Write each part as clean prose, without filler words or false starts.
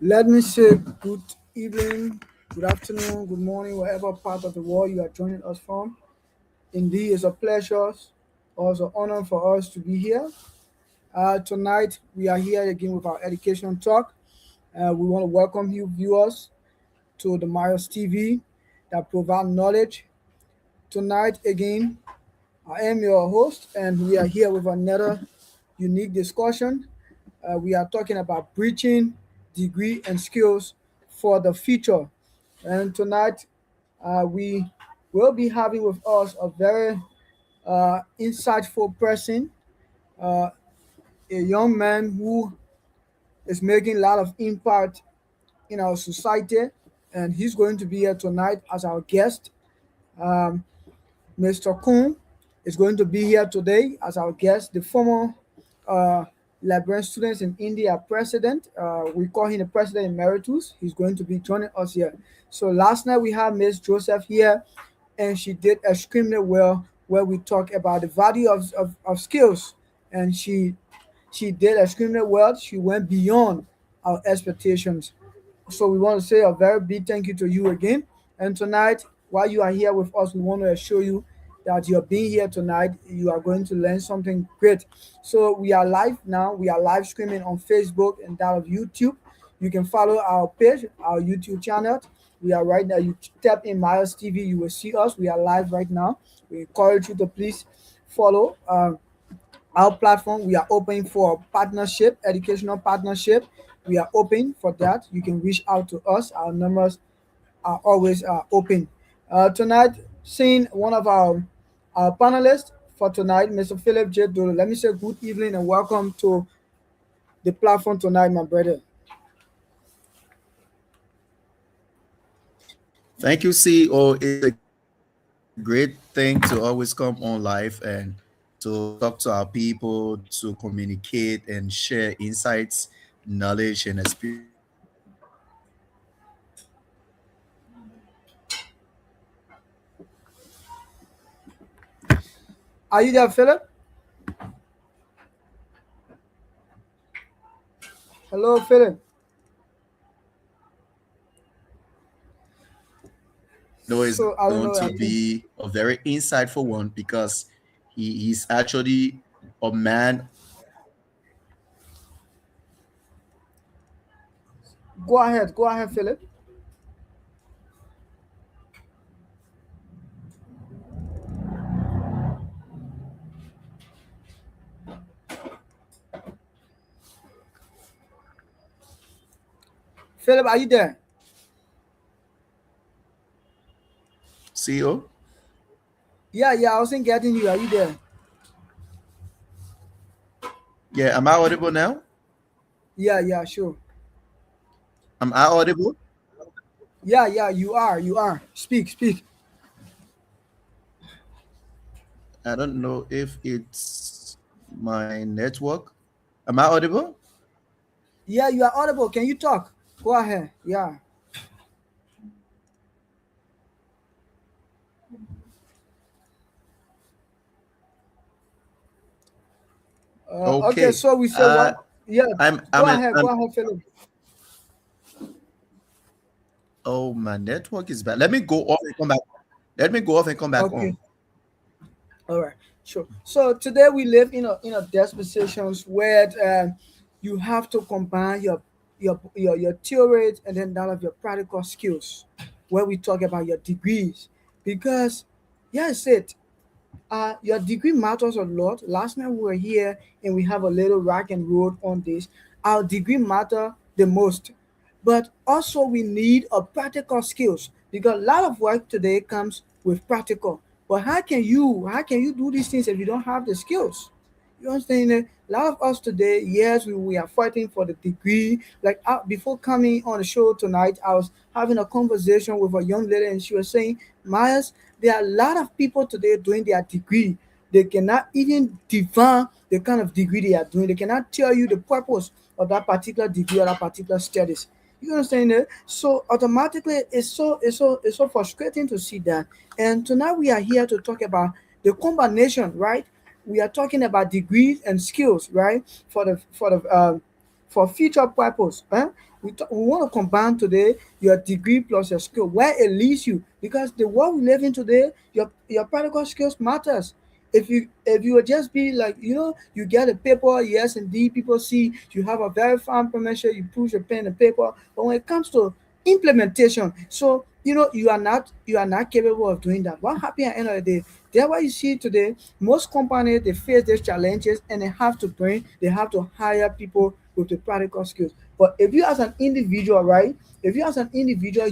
Let me say good evening, good afternoon, good morning, wherever part of the world you are joining us from. Indeed, it's a pleasure, also honor for us to be here. Tonight, we are here again with our education talk. We want to welcome you viewers to the Marius TV that provide knowledge. Tonight, again, I am your host, and we are here with another unique discussion. We are talking about breaching degree and skills for the future. And tonight, we will be having with us a very insightful person, uh, a young man who is making a lot of impact in our society, and he's going to be here tonight as our guest. Um, Mr. Kuhn is going to be here today as our guest, the former uh, Liberian Students in India president. We call him the president emeritus. He's going to be joining us here. So last night we had Miss Joseph here, and she did extremely well where we talk about the value of skills, and she did extremely well. She went beyond our expectations. So we want to say a very big thank you to you again. And tonight, while you are here with us, we want to assure you that you're being here tonight. You are going to learn something great. So we are live now. We are live streaming on Facebook and that of YouTube. You can follow our page, our YouTube channel. We are right now. You tap in Miles TV, you will see us. We are live right now. We encourage you to please follow our platform. We are open for partnership, educational partnership. We are open for that. You can reach out to us. Our numbers are always open. Tonight, seeing one of our panelists for tonight, Mr. Philip J. Dolo. Let me say good evening and welcome to the platform tonight, my brother. Thank you, CEO. It's a great thing to always come on live and to talk to our people, to communicate and share insights, knowledge, and experience. Are you there, Philip? Hello, Philip. No, it's So I don't going know. to I think be a very insightful one because he's actually a man. go ahead, Philip. Philip, are you there? CEO. Yeah, I wasn't getting you. Are you there? Yeah, am I audible now? Yeah, sure. Am I audible? Yeah, you are. Speak. I don't know if it's My network. Am I audible? Yeah, you are audible. Can you talk? Go ahead. Yeah. Okay, Okay. so we say what? Yeah, I'm go ahead, Philip. oh, my network is bad. Let me go off and come back. Let me go off and come back Okay, on. all right, sure. So today we live in a dispensations where you have to combine your theories and then that of your practical skills, where we talk about your degrees, because yes, it your degree matters a lot. Last night we were here and we have a little rock and roll on this. Our degree matter the most, but also we need a practical skills because a lot of work today comes with practical. But how can you do these things if you don't have the skills? You understand? A lot of us today, yes, we are fighting for the degree. Like before coming on the show tonight, I was having a conversation with a young lady, and she was saying, Myers, there are a lot of people today doing their degree. They cannot even define the kind of degree they are doing. They cannot tell you the purpose of that particular degree or that particular studies. You understand that? So automatically, it's so frustrating to see that. And tonight we are here to talk about the combination, right? We are talking about degrees and skills, right? For future purpose. We want to combine today your degree plus your skill, where it leads you, because the world we live in today, your practical skills matters. If you would just be like, you get a paper, yes indeed, people see you have a very fine penmanship, you push your pen and paper, but when it comes to implementation, so you are not capable of doing that. What happens at the end of the day? That's why you see today most companies, they face these challenges and they have to hire people with the practical skills. But if you as an individual, right? If you as an individual,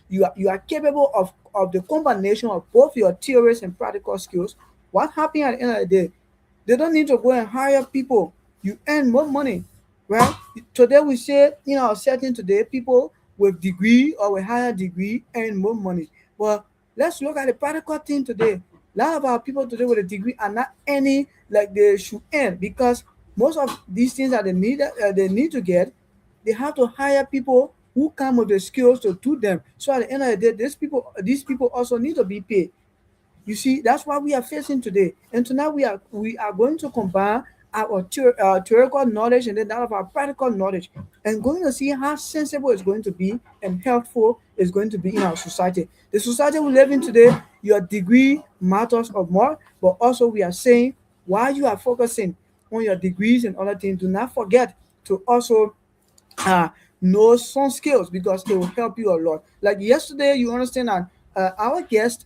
you are capable of the combination of both your theories and practical skills. What happens at the end of the day? They don't need to go and hire people. You earn more money, right? Today we say in our setting today, people with degree or with higher degree earn more money. But let's look at the practical thing today. A lot of our people today with a degree are not earning like they should earn, because most of these things that they need to get, they have to hire people who come with the skills to do them. So at the end of the day, these people also need to be paid. You see, that's what we are facing today. And tonight we are going to combine our theoretical knowledge and then that of our practical knowledge, and going to see how sensible it's going to be and helpful it's going to be in our society. The society we live in today, your degree matters of more, but also we are saying while you are focusing on your degrees and other things, do not forget to also uh, know some skills, because it will help you a lot. Like yesterday, you understand that our guest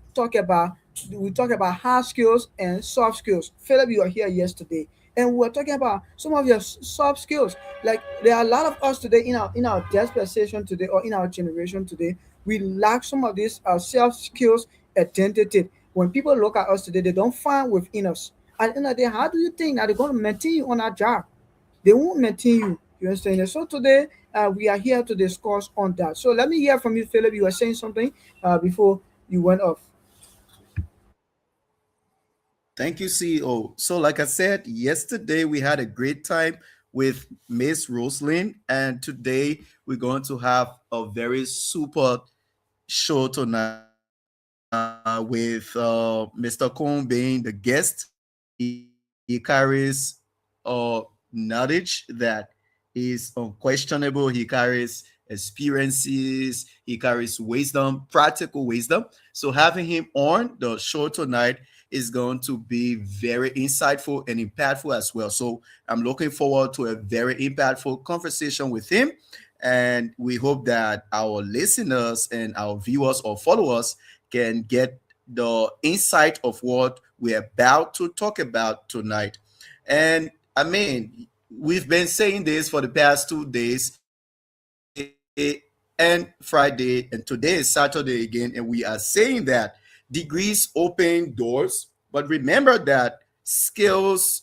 we talk about hard skills and soft skills. Philip, you were here yesterday, and we were talking about some of your soft skills. Like there are a lot of us today in our dispensation today, or in our generation today, we lack some of these self skills identity. When people look at us today, they don't find within us. At the end of the day, how do you think that they're going to maintain you on that job? They won't maintain you. You understand? So today we are here to discuss on that. So let me hear from you, Philip. You were saying something before you went off. Thank you, CEO. So, like I said, yesterday we had a great time with Miss Roslyn, and today we're going to have a very super show tonight with Mr. Cohn being the guest. He carries knowledge that is unquestionable. He carries experiences. He carries wisdom, practical wisdom. So having him on the show tonight is going to be very insightful and impactful as well. So I'm looking forward to a very impactful conversation with him. And we hope that our listeners and our viewers or followers can get the insight of what we're about to talk about tonight. And I mean, we've been saying this for the past 2 days, Thursday and Friday, and today is Saturday again, and we are saying that degrees open doors, but remember that skills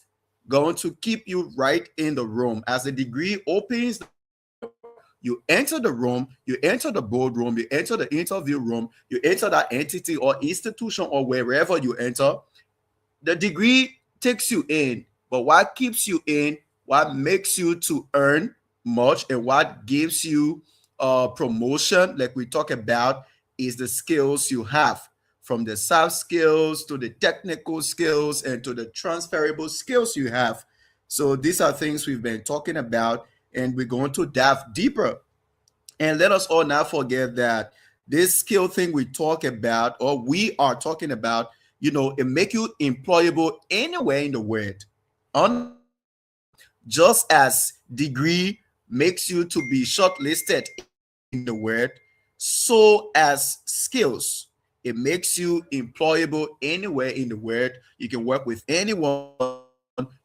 going to keep you right in the room. As the degree opens the door, you enter the room, you enter the boardroom, you enter the interview room, you enter that entity or institution or wherever you enter. The degree takes you in. But what keeps you in, what makes you to earn much, and what gives you promotion, like we talk about, is the skills you have, from the soft skills to the technical skills and to the transferable skills you have. So these are things we've been talking about, and we're going to dive deeper. And let us all not forget that this skill thing we talk about, or we are talking about, it make you employable anywhere in the world. Understand that. Just as degree makes you to be shortlisted anywhere in the world, so as skills, it makes you employable anywhere in the world. You can work with anyone.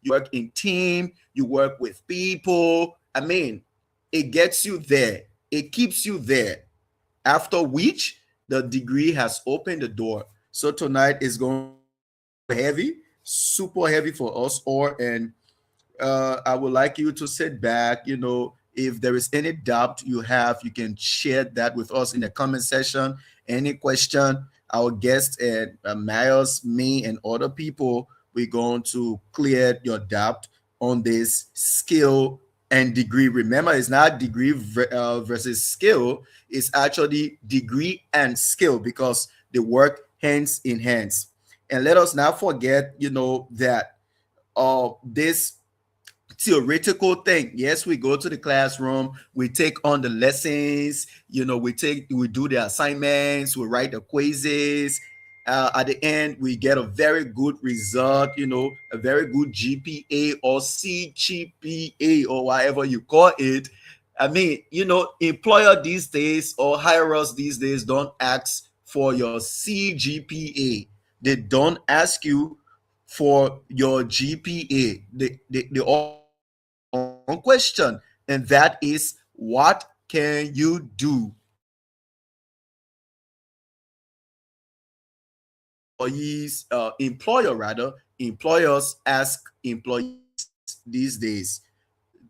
You work in team. You work with people. I mean, it gets you there. It keeps you there. After which, the degree has opened the door. So tonight is going to be super heavy for us all. And I would like you to sit back. If there is any doubt you have, you can share that with us in the comment section. Any question, our guests and Miles, me, and other people, we're going to clear your doubt on this skill and degree. Remember, it's not degree versus skill, it's actually degree and skill because they work hands in hands. And let us not forget, that this theoretical thing. Yes, we go to the classroom, we take on the lessons, we do the assignments, we write the quizzes. At the end, we get a very good result, a very good GPA or CGPA or whatever you call it. I mean, employer these days or hirers these days don't ask for your CGPA. They don't ask you for your GPA. They always ask you one question, and that is, what can you do? Employers ask employees these days.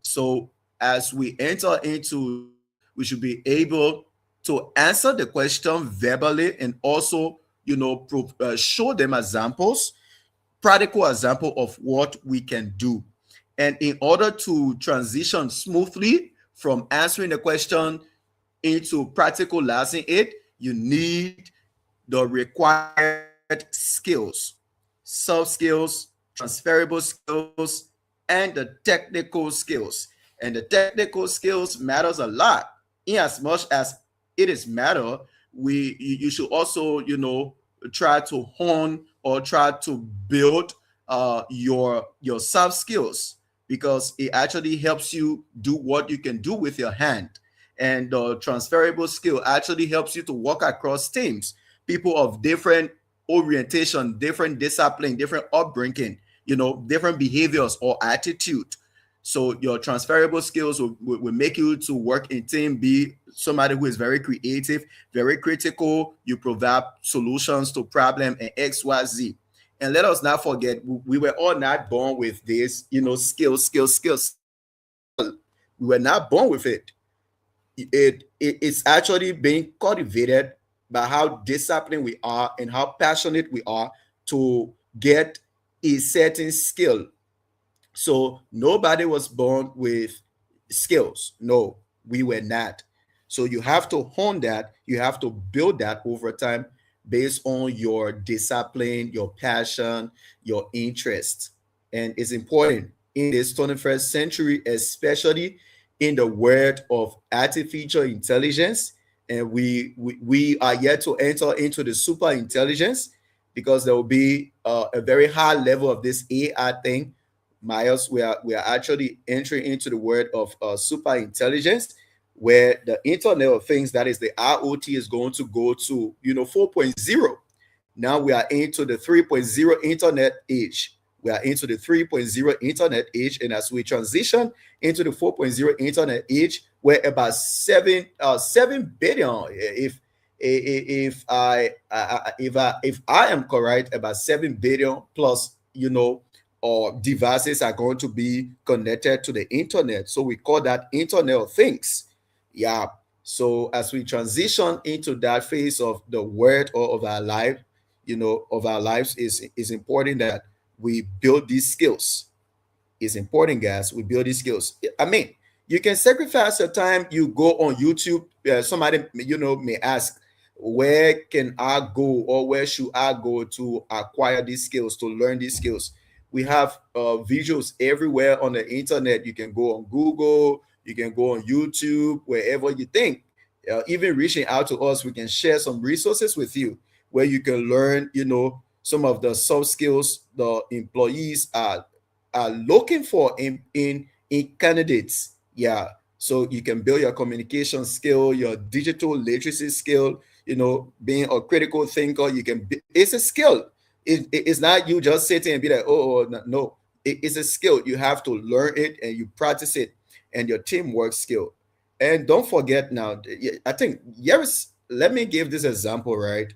So as we enter into this, we should be able to answer the question verbally and also, show them examples, practical example of what we can do. And in order to transition smoothly from answering the question into practicalizing it, you need the required skills, soft skills, transferable skills, and the technical skills. And the technical skills matters a lot. In as much as it is matter, you should also, try to hone or try to build your soft skills, because it actually helps you do what you can do with your hand. And the transferable skill actually helps you to work across teams, people of different orientation, different discipline, different upbringing, different behaviors or attitude. So your transferable skills will make you to work in team, be somebody who is very creative, very critical. You provide solutions to problem and XYZ. And let us not forget, we were all not born with this, skill. We were not born with it. It's actually being cultivated by how disciplined we are and how passionate we are to get a certain skill. So nobody was born with skills. No, we were not. So you have to hone that. You have to build that over time based on your discipline, your passion, your interest. And it's important in this 21st century, especially in the world of artificial intelligence. And we are yet to enter into the super intelligence, because there will be a very high level of this AI thing. Miles, we are actually entering into the world of super intelligence, where the Internet of Things, that is the IoT, is going to go to 4.0. Now we are into the 3.0 internet age. We are into the 3.0 internet age, and as we transition into the 4.0 internet age, where about 7 billion, if I am correct, about 7 billion plus, or devices are going to be connected to the internet. So we call that Internet of Things. Yeah. So as we transition into that phase of the world or of our life, of our lives, is important that we build these skills. is important, guys. We build these skills. I mean, you can sacrifice your time. You go on YouTube. Somebody, may ask, where can I go, or where should I go to acquire these skills, to learn these skills? We have visuals everywhere on the internet. You can go on Google, you can go on YouTube, wherever you think. Even reaching out to us, we can share some resources with you where you can learn, some of the soft skills the employees are looking for in candidates. Yeah. So you can build your communication skill, your digital literacy skill, being a critical thinker. It's a skill. It's not you just sitting and be like, oh, no. No. It's a skill. You have to learn it and you practice it, and your teamwork skill. And don't forget now, I think, yes, let me give this example, right?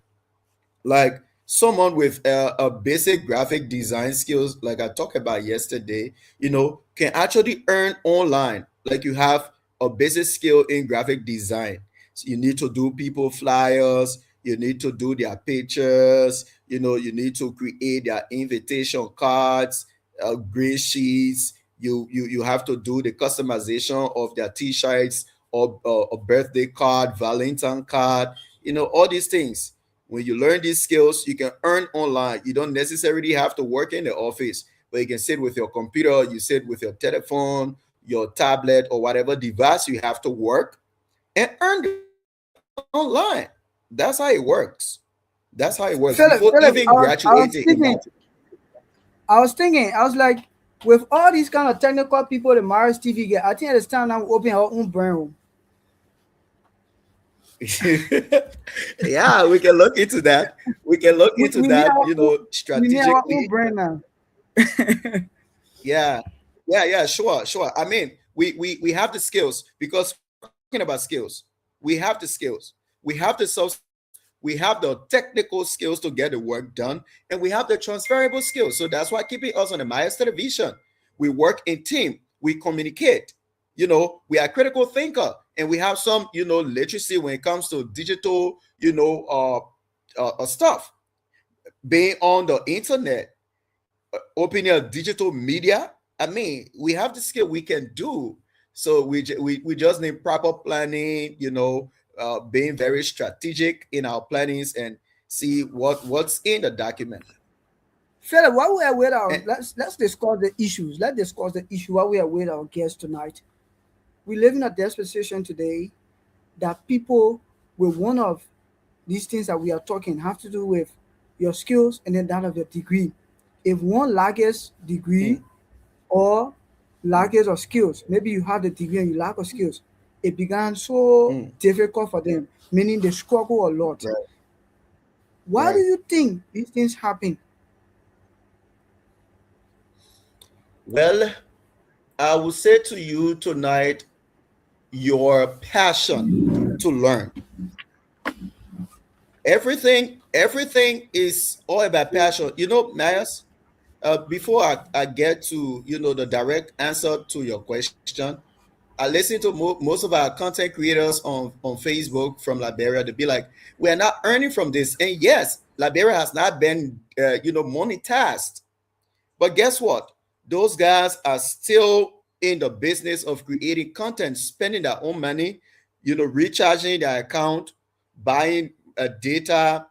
Like someone with a basic graphic design skills, like I talked about yesterday, can actually earn online. Like you have a basic skill in graphic design. So you need to do people flyers, you need to do their pictures, you need to create their invitation cards, grade sheets. You have to do the customization of their t-shirts, or a birthday card, Valentine card, all these things. When you learn these skills, you can earn online. You don't necessarily have to work in the office, but you can sit with your computer, you sit with your telephone, your tablet, or whatever device you have to work, and earn online. That's how it works. That's how it works. Before Philip, even I was graduating in thinking, that. I was like, with all these kind of technical people the Mars TV get, I think it's time now we open our own brand room. Yeah, we can look into that. We can look into We need that, our own, we need our own strategically. brand now. Yeah, yeah, sure, sure. I mean, we have the skills, because we're talking about skills. We have the skills. We have the soft skills. We have the technical skills to get the work done, and we have the transferable skills. So that's why keeping us on the Myers Television. We work in team. We communicate. We are critical thinker, and we have some, literacy when it comes to digital, stuff. Being on the internet, opening a digital media. I mean, we have the skill, we can do. So we just need proper planning, being very strategic in our plannings, and see what's in the document. Philip, while we are with our, And, let's discuss the issues. Let's discuss the issue while we are with our guests tonight. We live in a disposition today that people with one of these things that we are talking have to do with your skills and then that of your degree. If one lacks degree mm, or lacks of skills, maybe you have the degree and you lack of skills, it began so mm, difficult for them, meaning they struggle a lot. right, Why do right. you think these things happen? Well, I will say to you tonight, your passion to learn. Everything is all about passion. Mayas, before I get to, the direct answer to your question, I listen to most of our content creators on Facebook from Liberia. To be like, we're not earning from this. And yes, Liberia has not been, monetized. But guess what? Those guys are still in the business of creating content, spending their own money, recharging their account, buying data,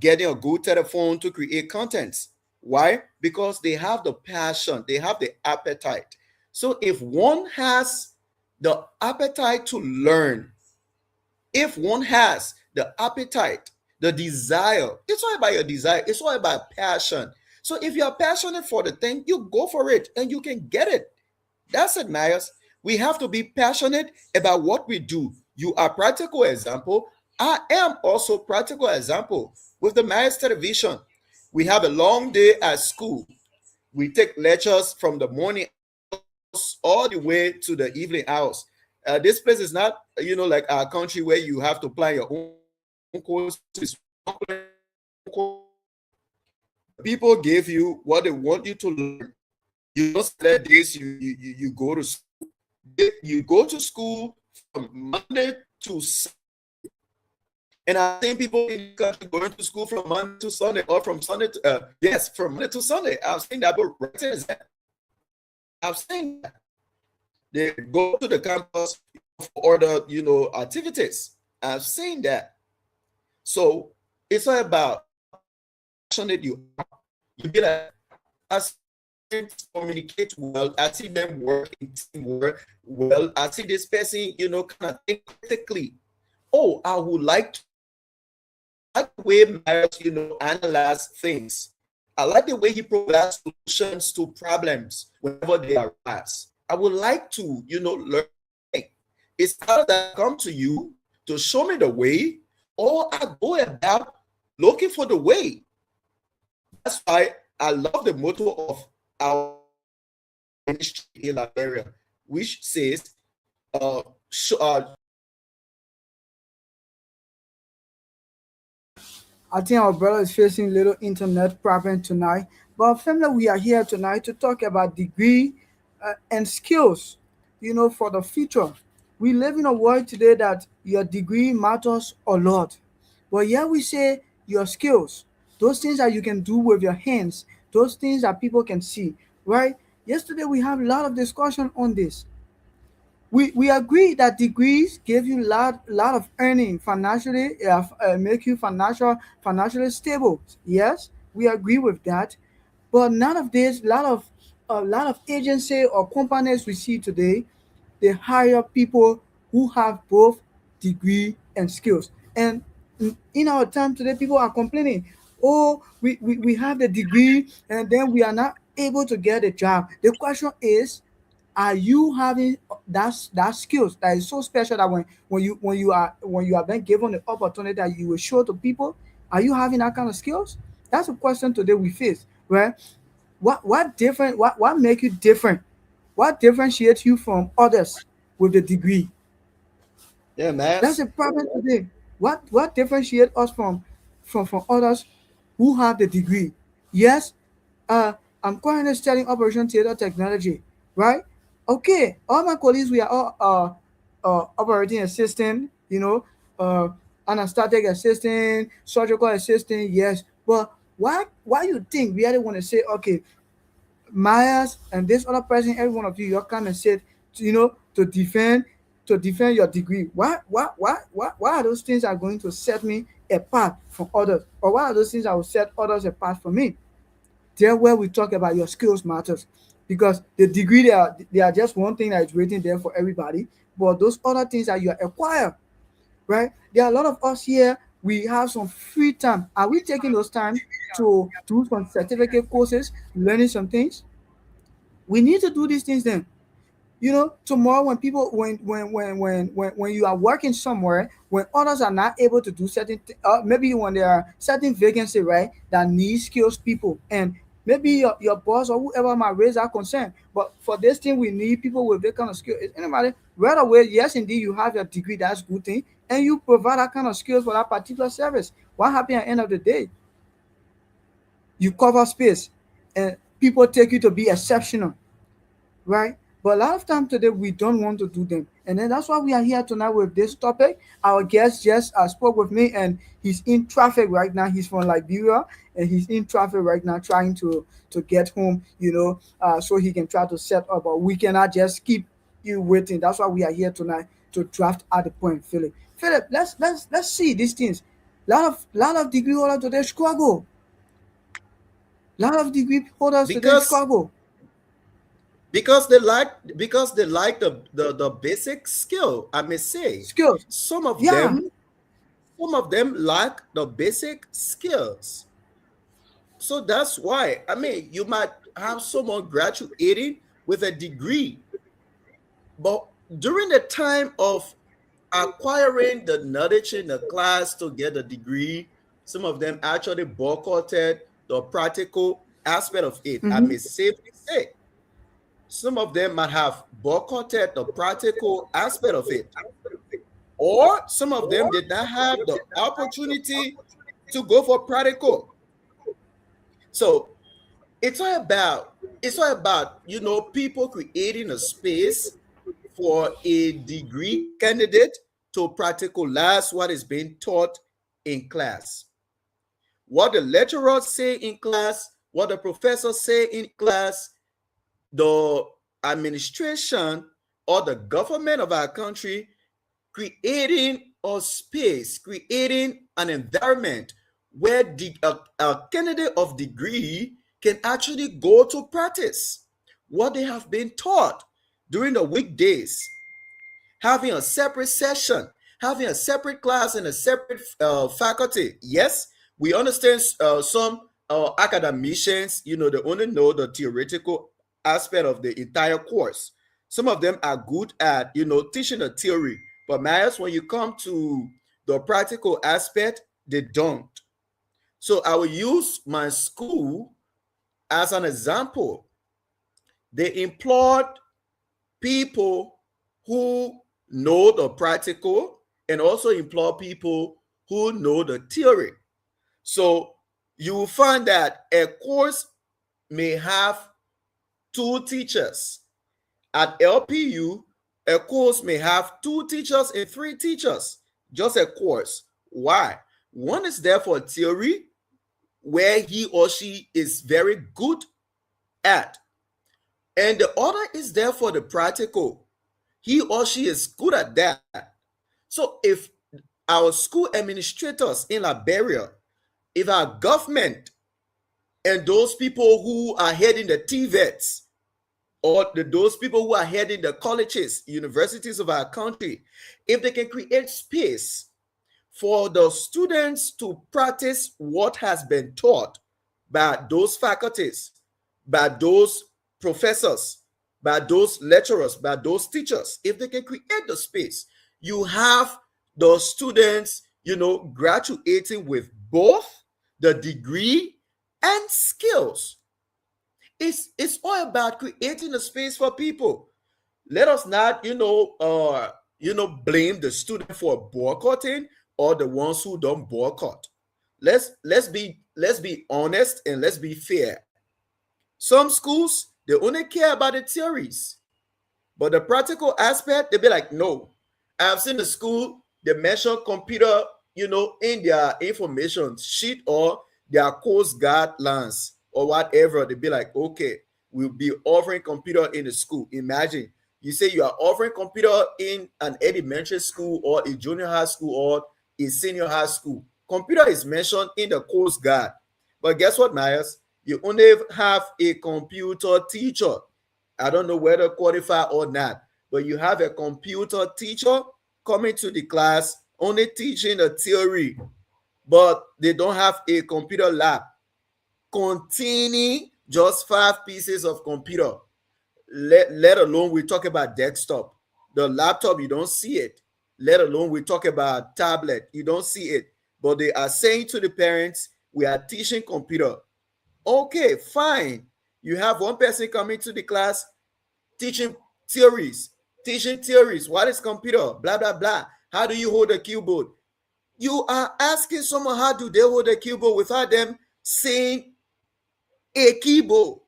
getting a good telephone to create contents. Why? Because they have the passion, they have the appetite. So if one has the appetite to learn, if one has the appetite, the desire, it's all about your desire, it's all about passion. So if you're passionate for the thing, you go for it and you can get it. That's it, Myers. We have to be passionate about what we do. You are practical example. I am also practical example with the Myers television. We have a long day at school. We take lectures from the morning hours all the way to the evening hours. This place is not, like our country where you have to plan your own courses. The people give you what they want you to learn. You don't select this. You go to school. You go to school from Monday to Sunday. And I've seen people in the country going to school from Monday to Sunday, or from Sunday to from Monday to Sunday. I've seen that, but right there is that. I've seen that. They go to the campus for other, activities. I've seen that. So it's all about how passionate you are. You be like, as students communicate well, I see them work in teamwork well. I see this person, kind of think critically. Oh, I would like to like the way Myers, analyze things. I like the way he provides solutions to problems whenever they arise. I would like to, learn. It's either that I come to you to show me the way, or I go about looking for the way. That's why I love the motto of our ministry in Liberia, which says, sh- uh, I think our brother is facing little internet problem tonight. But family, we are here tonight to talk about degree and skills, for the future. We live in a world today that your degree matters a lot. But here we say your skills, those things that you can do with your hands, those things that people can see, right? Yesterday we had a lot of discussion on this. We agree that degrees give you lot of earning financially, make you financially stable. Yes, we agree with that. But none of this, lot of agency or companies we see today, they hire people who have both degree and skills. And in our time today, people are complaining, oh, we have the degree and then we are not able to get a job. The question is, are you having that skills that is so special that when you are then given the opportunity that you will show to people, are you having that kind of skills? That's a question today we face, right? What make you different? What differentiates you from others with the degree? yeah, man. That's a problem today. What differentiates us from others who have the degree? Yes, uh, I'm currently studying operation theater technology, right? Okay, all my colleagues, we are all operating assistant, anesthetic assistant, surgical assistant, yes. But why you think we really want to say, okay, Myers and this other person, every one of you, you're come and said, to defend your degree. Why are those things are going to set me apart from others, or why are those things that will set others apart from me? There where we talk about your skills matters, because the degree, they are just one thing that is waiting there for everybody, but those other things that you acquire, right? There are a lot of us here. We have some free time. Are we taking those time to do some certificate courses, learning some things? We need to do these things then. Tomorrow when people when you are working somewhere, when others are not able to do maybe when there are certain vacancy, right, that need skills people, and maybe your boss or whoever might raise that concern, but for this thing we need people with that kind of skill. Is anybody right away? Yes, indeed, you have your degree, that's good thing, and you provide that kind of skills for that particular service. What happens at the end of the day? You cover space, and people take you to be exceptional, right? But a lot of time today we don't want to do them, and then that's why we are here tonight with this topic. Our guest just spoke with me, and he's in traffic right now. He's from Liberia, and he's in traffic right now, trying to get home. So he can try to set up. But we cannot just keep you waiting. That's why we are here tonight to draft at the point, Philip. Philip, let's see these things. Lot of degree holders today struggle. Lot of degree holders today because struggle. because they like the basic skill, I may say. Skills, some of yeah. them some of them lack the basic skills. So that's why, I mean, you might have someone graduating with a degree, but during the time of acquiring the knowledge in the class to get a degree, some of them actually boycotted the practical aspect of it. I Mm-hmm. may safely say some of them might have boycotted the practical aspect of it, or some of them did not have the opportunity to go for practical. So it's all about people creating a space for a degree candidate to practicalize what is being taught in class. What the lecturers say in class, what the professors say in class, the administration or the government of our country creating a space, creating an environment where a candidate of degree can actually go to practice what they have been taught during the weekdays, having a separate session, having a separate class and a separate faculty. Yes, we understand some academicians, they only know the theoretical aspect of the entire course. Some of them are good at, teaching the theory, but Myers, when you come to the practical aspect, they don't. So I will use my school as an example. They employed people who know the practical and also employ people who know the theory. So you will find that a course may have two teachers. At LPU, a course may have two teachers and three teachers, just a course. Why? One is there for theory, where he or she is very good at, and the other is there for the practical. He or she is good at that. So if our school administrators in Liberia, if our government and those people who are heading the TVETs or those people who are heading the colleges, universities of our country, if they can create space for the students to practice what has been taught by those faculties, by those professors, by those lecturers, by those teachers, if they can create the space, you have the students, graduating with both the degree and skills. It's all about creating a space for people. Let us not, blame the student for boycotting or the ones who don't boycott. Let's be honest and let's be fair. Some schools, they only care about the theories, but the practical aspect, they be like, no. I've seen the school, they mention computer, in their information sheet or their course guidelines or whatever. They be like, okay, we'll be offering computer in the school. Imagine you say you are offering computer in an elementary school or a junior high school or a senior high school. Computer is mentioned in the course guide. But guess what, Myers? You only have a computer teacher. I don't know whether qualified or not, but you have a computer teacher coming to the class only teaching the theory, but they don't have a computer lab containing just 5 pieces of computer. Let alone we talk about desktop. The laptop, you don't see it. Let alone we talk about tablet, you don't see it. But they are saying to the parents, we are teaching computer. Okay, fine. You have one person coming to the class teaching theories, What is computer? Blah, blah, blah. How do you hold a keyboard? You are asking someone how do they hold a keyboard without them saying a keyboard,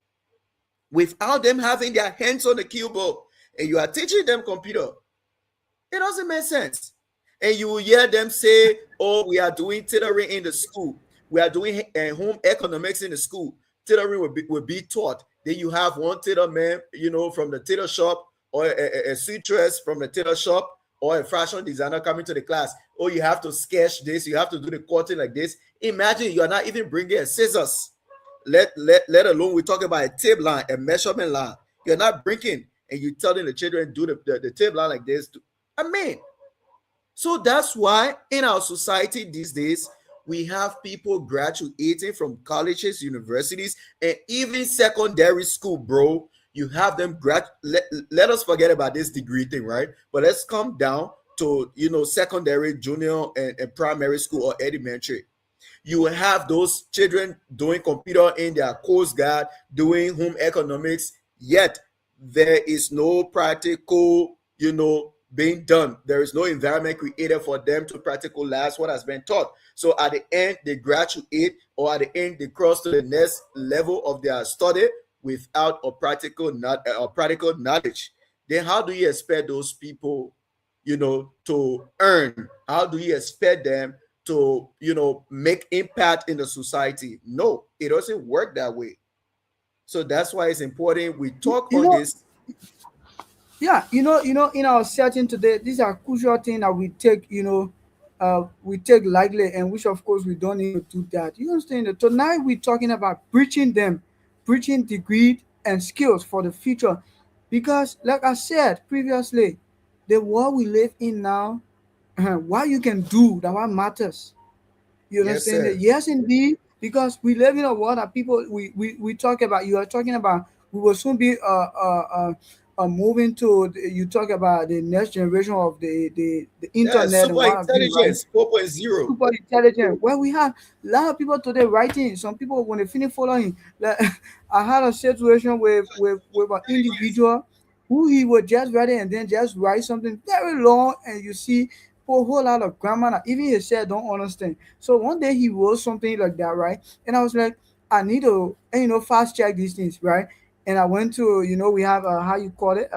without them having their hands on the keyboard, and you are teaching them computer. It doesn't make sense. And you will hear them say, oh, we are doing tailoring in the school. We are doing home economics in the school. Tailoring will be taught. Then you have one tailor man, from the tailor shop, or a suitress from the tailor shop, or a fashion designer coming to the class. Oh, you have to sketch this. You have to do the cutting like this. Imagine you are not even bringing a scissors. Let alone we talk about a tape line, a measurement line. You're not bringing, and you're telling the children do the tape line like this. I mean, so that's why in our society these days, we have people graduating from colleges, universities, and even secondary school, bro. You have them let us forget about this degree thing, right? But let's come down to, secondary, junior, and primary school or elementary. You will have those children doing computer in their course guide, doing home economics, yet there is no practical, being done. There is no environment created for them to practicalize what has been taught. So at the end, they graduate, or at the end, they cross to the next level of their study without a practical knowledge. Then how do you expect those people, to earn? How do you expect them to, make impact in the society? No, it doesn't work that way. So that's why it's important we talk You on know, this. Yeah, in our setting today, these are crucial things that we take, we take lightly, and which of course we don't need to do that. You understand? That tonight we're talking about preaching them, preaching degree and skills for the future, because, like I said previously, the world we live in now, what you can do that what matters. You Yes, understand that? sir. Yes, indeed, because we live in a world that people we talk about. You are talking about we will soon be moving to. You talk about the next generation of the Yeah, internet and super what have you, right? intelligence 4.0. Super intelligent. Well, we have a lot of people today writing. Some people when they finish following, like I had a situation with an individual who he was just writing and then just write something very long, and you see for a whole lot of grammar that even he said don't understand. So one day he wrote something like that, right? And I was like, I need to fast check these things, right? And I went to, we have how you call it,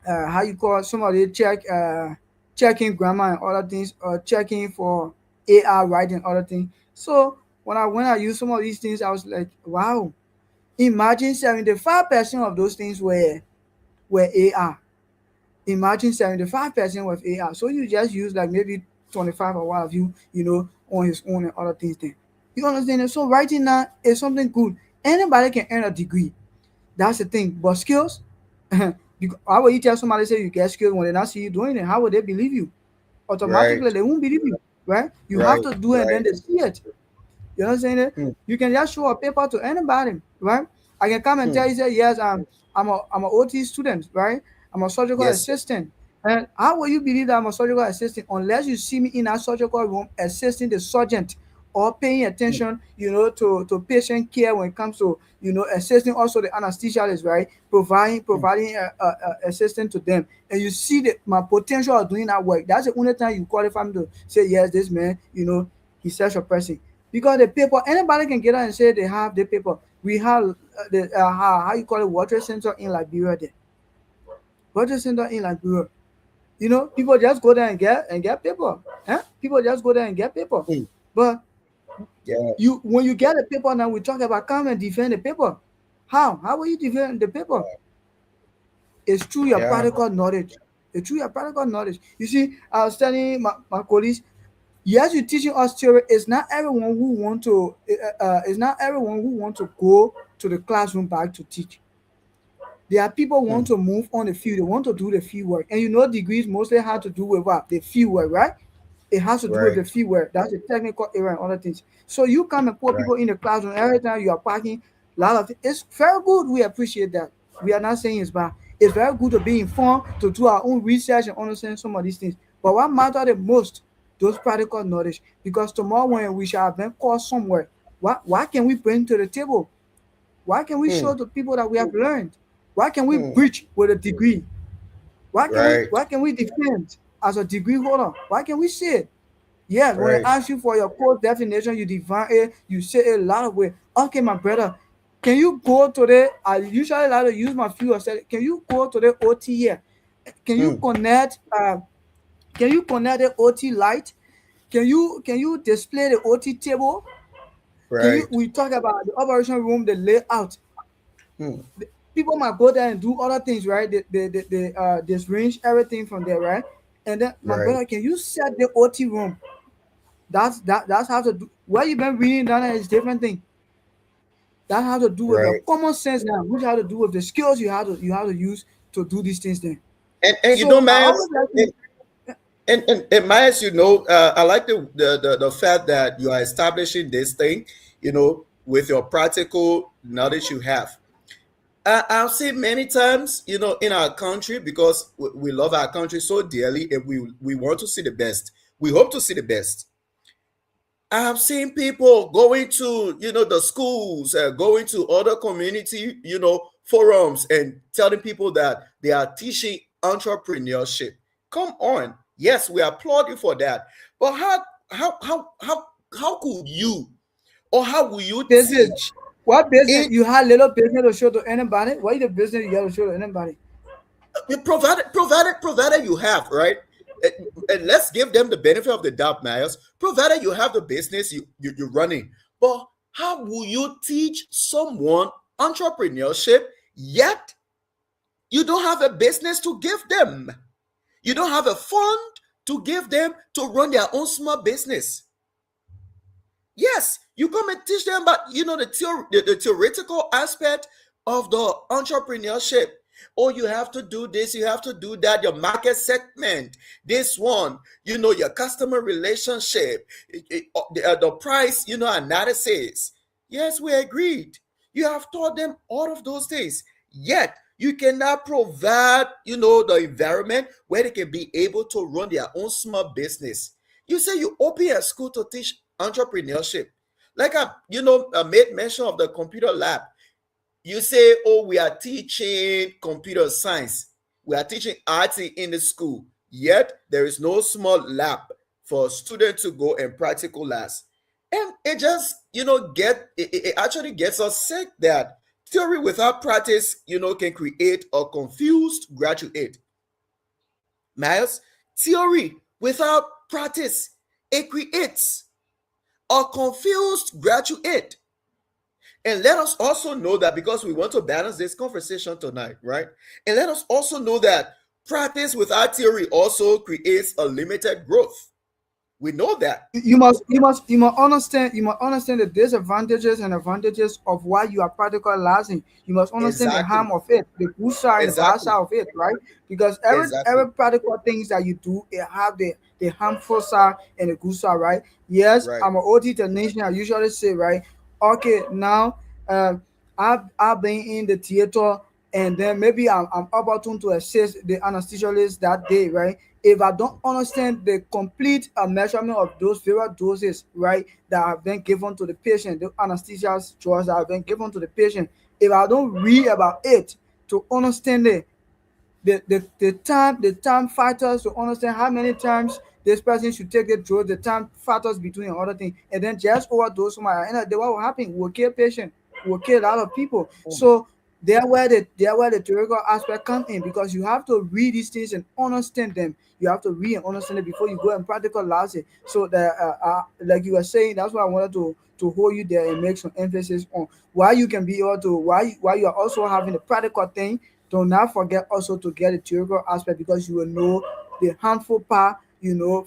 how you call somebody checking grammar and other things, or checking for AI writing other things. So when I use some of these things, I was like, wow, imagine 75% of those things were AI. Imagine 75% with AI. So you just use like maybe 25 or what have you, on his own and other things then. You understand it? So writing now is something good. Anybody can earn a degree. That's the thing. But skills, how will you tell somebody say you get skills when they not see you doing it? How would they believe you? Right, Automatically, they won't believe you, right? You have right, to do it and right. then they see it. You know what I'm saying? Hmm, You can just show a paper to anybody, right? I can come and hmm. tell you, say, yes, I'm an OT student, right? I'm a surgical Yes, sir. assistant. And how will you believe that I'm a surgical assistant unless you see me in a surgical room assisting the surgeon or paying Hmm, attention, to patient care when it comes to, assisting also the anesthesiologist, right? hmm. Providing assistance to them. And you see my potential of doing that work. That's the only time you qualify me to say, yes, this man, he's such a person. Because the paper, anybody can get out and say they have the paper. We have the how you call it, water center in Liberia there. Water center in Liberia. People just go there and get paper. People just go there and get paper. Hmm. But Yeah, you when you get a paper now, we talk about come and defend the paper. How will you defend the paper? It's through your yeah. practical knowledge. It's through your practical knowledge. You see, I was telling my colleagues, yes, you're teaching us theory. It's not everyone who want to. It's not everyone who want to go to the classroom back to teach. There are people who Hmm. want to move on the field. They want to do the field work, and degrees mostly have to do with what, the field work, right? It has to do with Right, the field work. That's the technical area and other things. So you come and put right. people in the classroom every time you are packing a lot of things. It's very good. We appreciate that. We are not saying it's bad. It's very good to be informed, to do our own research and understand some of these things. But what matters the most, those practical knowledge. Because tomorrow when we shall have been called somewhere, what can we bring to the table? Why can we Hmm, show the people that we have learned? Why can we hmm. preach with a degree? Why can we Right, why can we defend as a degree holder? Why can we say it? Yes, when I right. ask you for your course definition, you define it, you say it a lot of way. Okay, my brother, can you go to the I usually like to use my few or say, can you go to the OT here? Can you Hmm. connect the OT light? Can you display the OT table? Can you Right. we talk about the operation room, the layout? Hmm. People might go there and do other things, right? They disrange everything from there, right? And then my Right, brother, can you set the OT room? That's how to do. What you been reading down there is different thing. That has to do with your right. common sense now, which have to do with the skills you have to use to do these things then. And you know, So I Miles, always like to. and Miles, I like the fact that you are establishing this thing, with your practical knowledge you have. I've seen many times, in our country, because we love our country so dearly, and we want to see the best. We hope to see the best. I have seen people going to, the schools, going to other community, forums, and telling people that they are teaching entrepreneurship. Come on, yes, we applaud you for that. But how how how how could you, or how will you Business. teach What business? it? You had little business to show to anybody? What is the business you have to show to anybody? Provided you have, right. And let's give them the benefit of the doubt, Miles. Provided you have the business you're running, but how will you teach someone entrepreneurship, yet You don't have a business to give them. You don't have a fund to give them to run their own small business. Yes, you come and teach them about, the theoretical aspect of the entrepreneurship. Oh, you have to do this, you have to do that, your market segment, this one, your customer relationship, the price, analysis. Yes, we agreed. You have taught them all of those things. Yet, you cannot provide, the environment where they can be able to run their own small business. You say you open a school to teach entrepreneurship. Like I made mention of the computer lab. You say, oh, we are teaching computer science. We are teaching IT in the school. Yet there is no small lab for students to go and practical labs. And it just, it actually gets us sick that theory without practice, can create a confused graduate. Miles, theory without practice, it creates a confused graduate. And let us also know that, because we want to balance this conversation tonight, right? And let us also know that practice without theory also creates a limited growth. We know that. You must understand the disadvantages and advantages of why you are practicalizing. You must understand the Exactly. harm of it, the good side and the bad Exactly. side of it, right? Because Exactly. every practical things that you do, it have the harmful side and the good side, right? Yes, Right. I'm an OT technician. I usually say, right, okay, now um I've been in the theater, and then maybe I'm about to assist the anesthesiologist that day, right? If I don't understand the complete measurement of those various doses, right, that have been given to the patient, the anesthesia drugs that have been given to the patient, if I don't read about it to understand it, the time factors, to understand how many times this person should take the drug, the time factors between and other things, and then just overdose somebody. And then what will happen? We'll kill patient, we'll kill a lot of people. Mm. So there where the theoretical aspect come in, because you have to read these things and understand them. You have to read and understand it before you go and practicalize it. So that like you were saying, that's why I wanted to hold you there and make some emphasis on why you can be able to, why you are also having the practical thing. Do not forget also to get the theoretical aspect, because you will know the harmful part,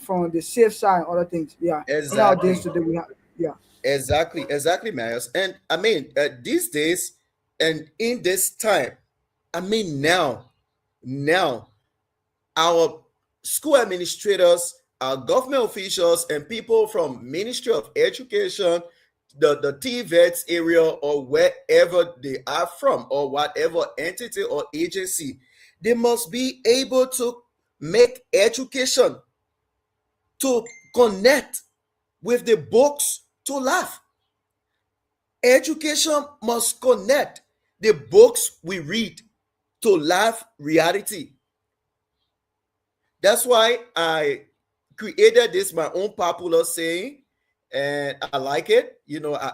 from the safe side and other things. Yeah. In our days Exactly. today, we have, yeah. Exactly. Exactly, Marius. And I mean, these days and in this time, I mean, now, our school administrators, our government officials, and people from Ministry of Education, the TVETs area, or wherever they are from, or whatever entity or agency, they must be able to make education to connect with the books to laugh. Education must connect the books we read to life reality. That's why I created this my own popular saying, and I like it.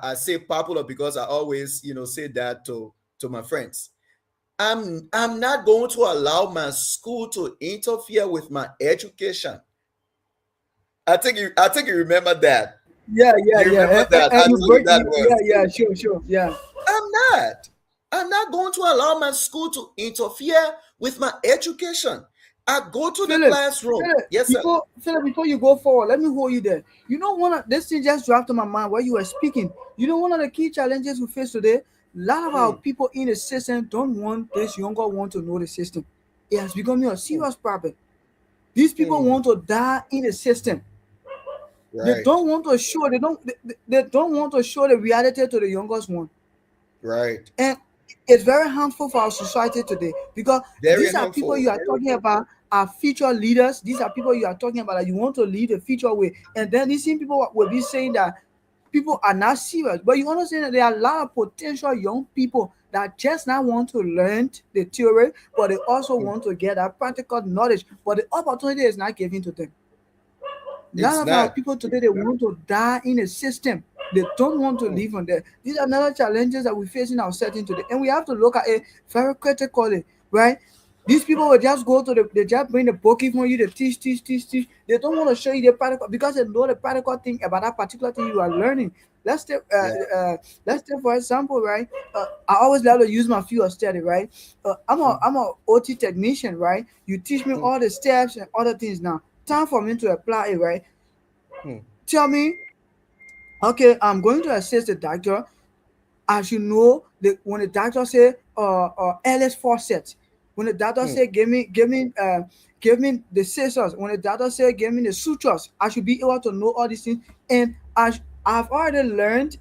I say popular because I always, say that to my friends. I'm not going to allow my school to interfere with my education. I think you remember that. Yeah, yeah, You yeah. remember that? And I you told you break, that yeah, once. yeah, sure, sure, yeah. I'm not. I'm not going to allow my school to interfere with my education. I go to the Philip, classroom. Philip, Yes, sir. before you go forward, let me hold you there. One of this thing just dropped in my mind while you were speaking. One of the key challenges we face today, a lot of our Mm, people in the system don't want this younger one to know the system. It has become a mm, serious problem. These people mm. want to die in the system. They Right, don't want to show. They don't want to show the reality to the youngest one. right. And it's very harmful for our society today, because Very these are people harmful. you are talking about are future leaders. These are people you are talking about that you want to lead the future with. And then these same people will be saying that people are not serious. But you understand that there are a lot of potential young people that just not want to learn the theory, but they also Mm. want to get that practical knowledge. But the opportunity is not given to them. A lot It's of our not. people today, they want to die in a system. They don't want to Mm, live on there. These are another challenges that we face in our setting today, and we have to look at it very critically, right? These people will just go to they just bring the book for you, they teach, teach, teach, teach. They don't want to show you the practical because they know the practical thing about that particular thing you are learning. Let's take, Yeah. let's take for example, right? I always love to use my field of study, right? I'm a OT technician, right? You teach me Mm, all the steps and other things now. Time for me to apply it, right? mm, Tell me, okay, I'm going to assist the doctor. As you know, when the doctor say LS faucet, when the doctor mm. say give me the scissors, when the doctor say give me the sutures, I should be able to know all these things. And I've already learned,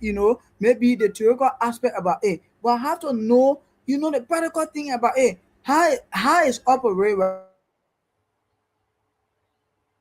maybe the theoretical aspect about it, but I have to know, the practical thing about it, how it's operate, right? So I can be able to apply it in my particular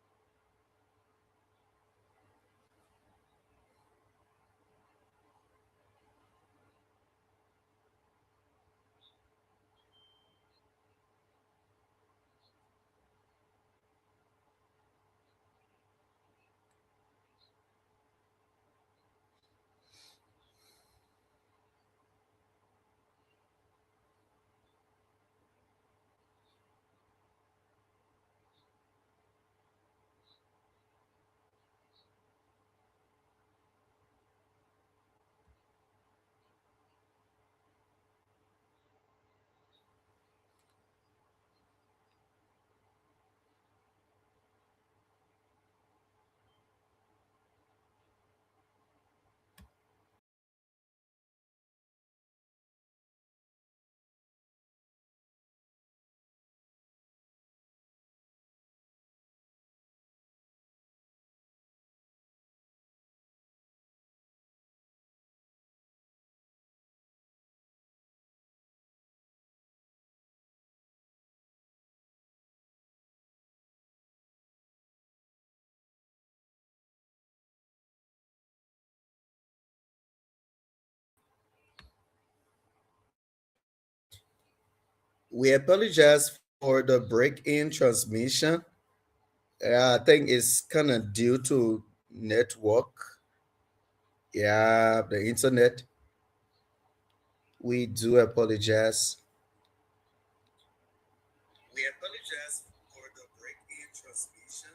We apologize for the break in transmission. I think it's kind of due to network. Yeah, the internet. We do apologize. We apologize for the break in transmission.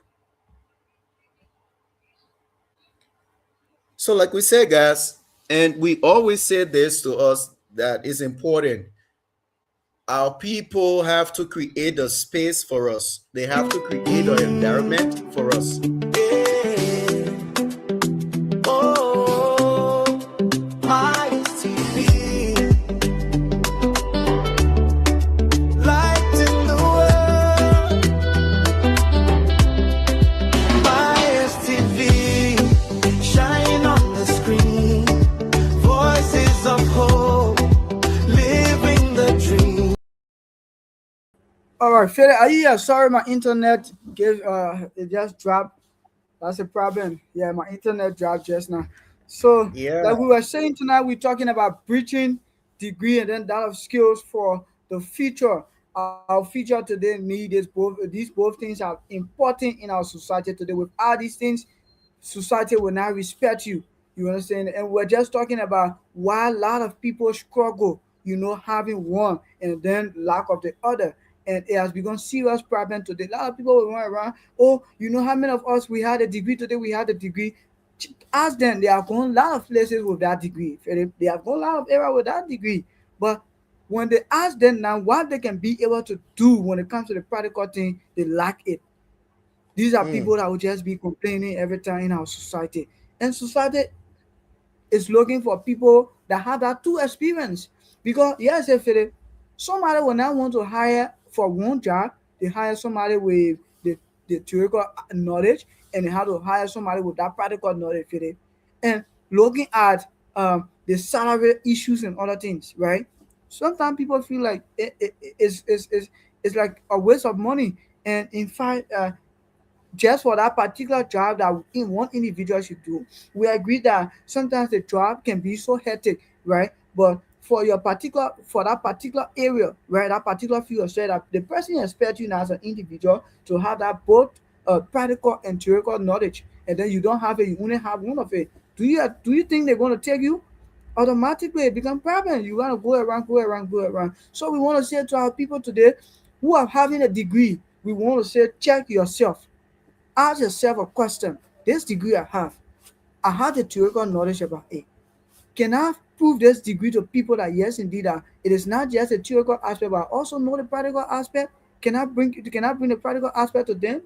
So, like we said, guys, and we always say this to us that is important. Our people have to create a space for us. They have to create an environment for us. Yeah. Oh, my TV, light in the world. My TV, shine on the screen. Voices of hope, living the dream. All right, Philip, are you here? Sorry, my internet it just dropped. That's a problem. Yeah, my internet dropped just now. So, Yeah. like we were saying tonight, we're talking about bridging degree and then that of skills for the future. Our future today need is both. These both things are important in our society today. Without these things, society will not respect you. You understand? And we're just talking about why a lot of people struggle, having one and then lack of the other. And it has become serious problem today. A lot of people will run around, oh, how many of us we had a degree today, we had a degree. Ask them, they have gone a lot of places with that degree. They have gone a lot of area with that degree. But when they ask them now what they can be able to do when it comes to the practical thing, they lack it. These are Mm, people that will just be complaining every time in our society. And society is looking for people that have that two experience. Because yes, if somebody will not want to hire for one job, they hire somebody with the theoretical knowledge, and they have to hire somebody with that practical knowledge. And looking at the salary issues and other things, right? Sometimes people feel like it's like a waste of money. And in fact, just for that particular job that in one individual should do. We agree that sometimes the job can be so hectic, right? But for that particular area, right, that particular field of study, that the person expects you as an individual to have that both practical and theoretical knowledge, and then you don't have it, you only have one of it. Do you think they're going to take you? Automatically it become problem. You want to go around. So we want to say to our people today, who are having a degree, we want to say, check yourself. Ask yourself a question. This degree I have the theoretical knowledge about it. Can I prove this degree to people that yes, indeed, that it is not just a theoretical aspect, but I also know the practical aspect? Can I bring the practical aspect to them?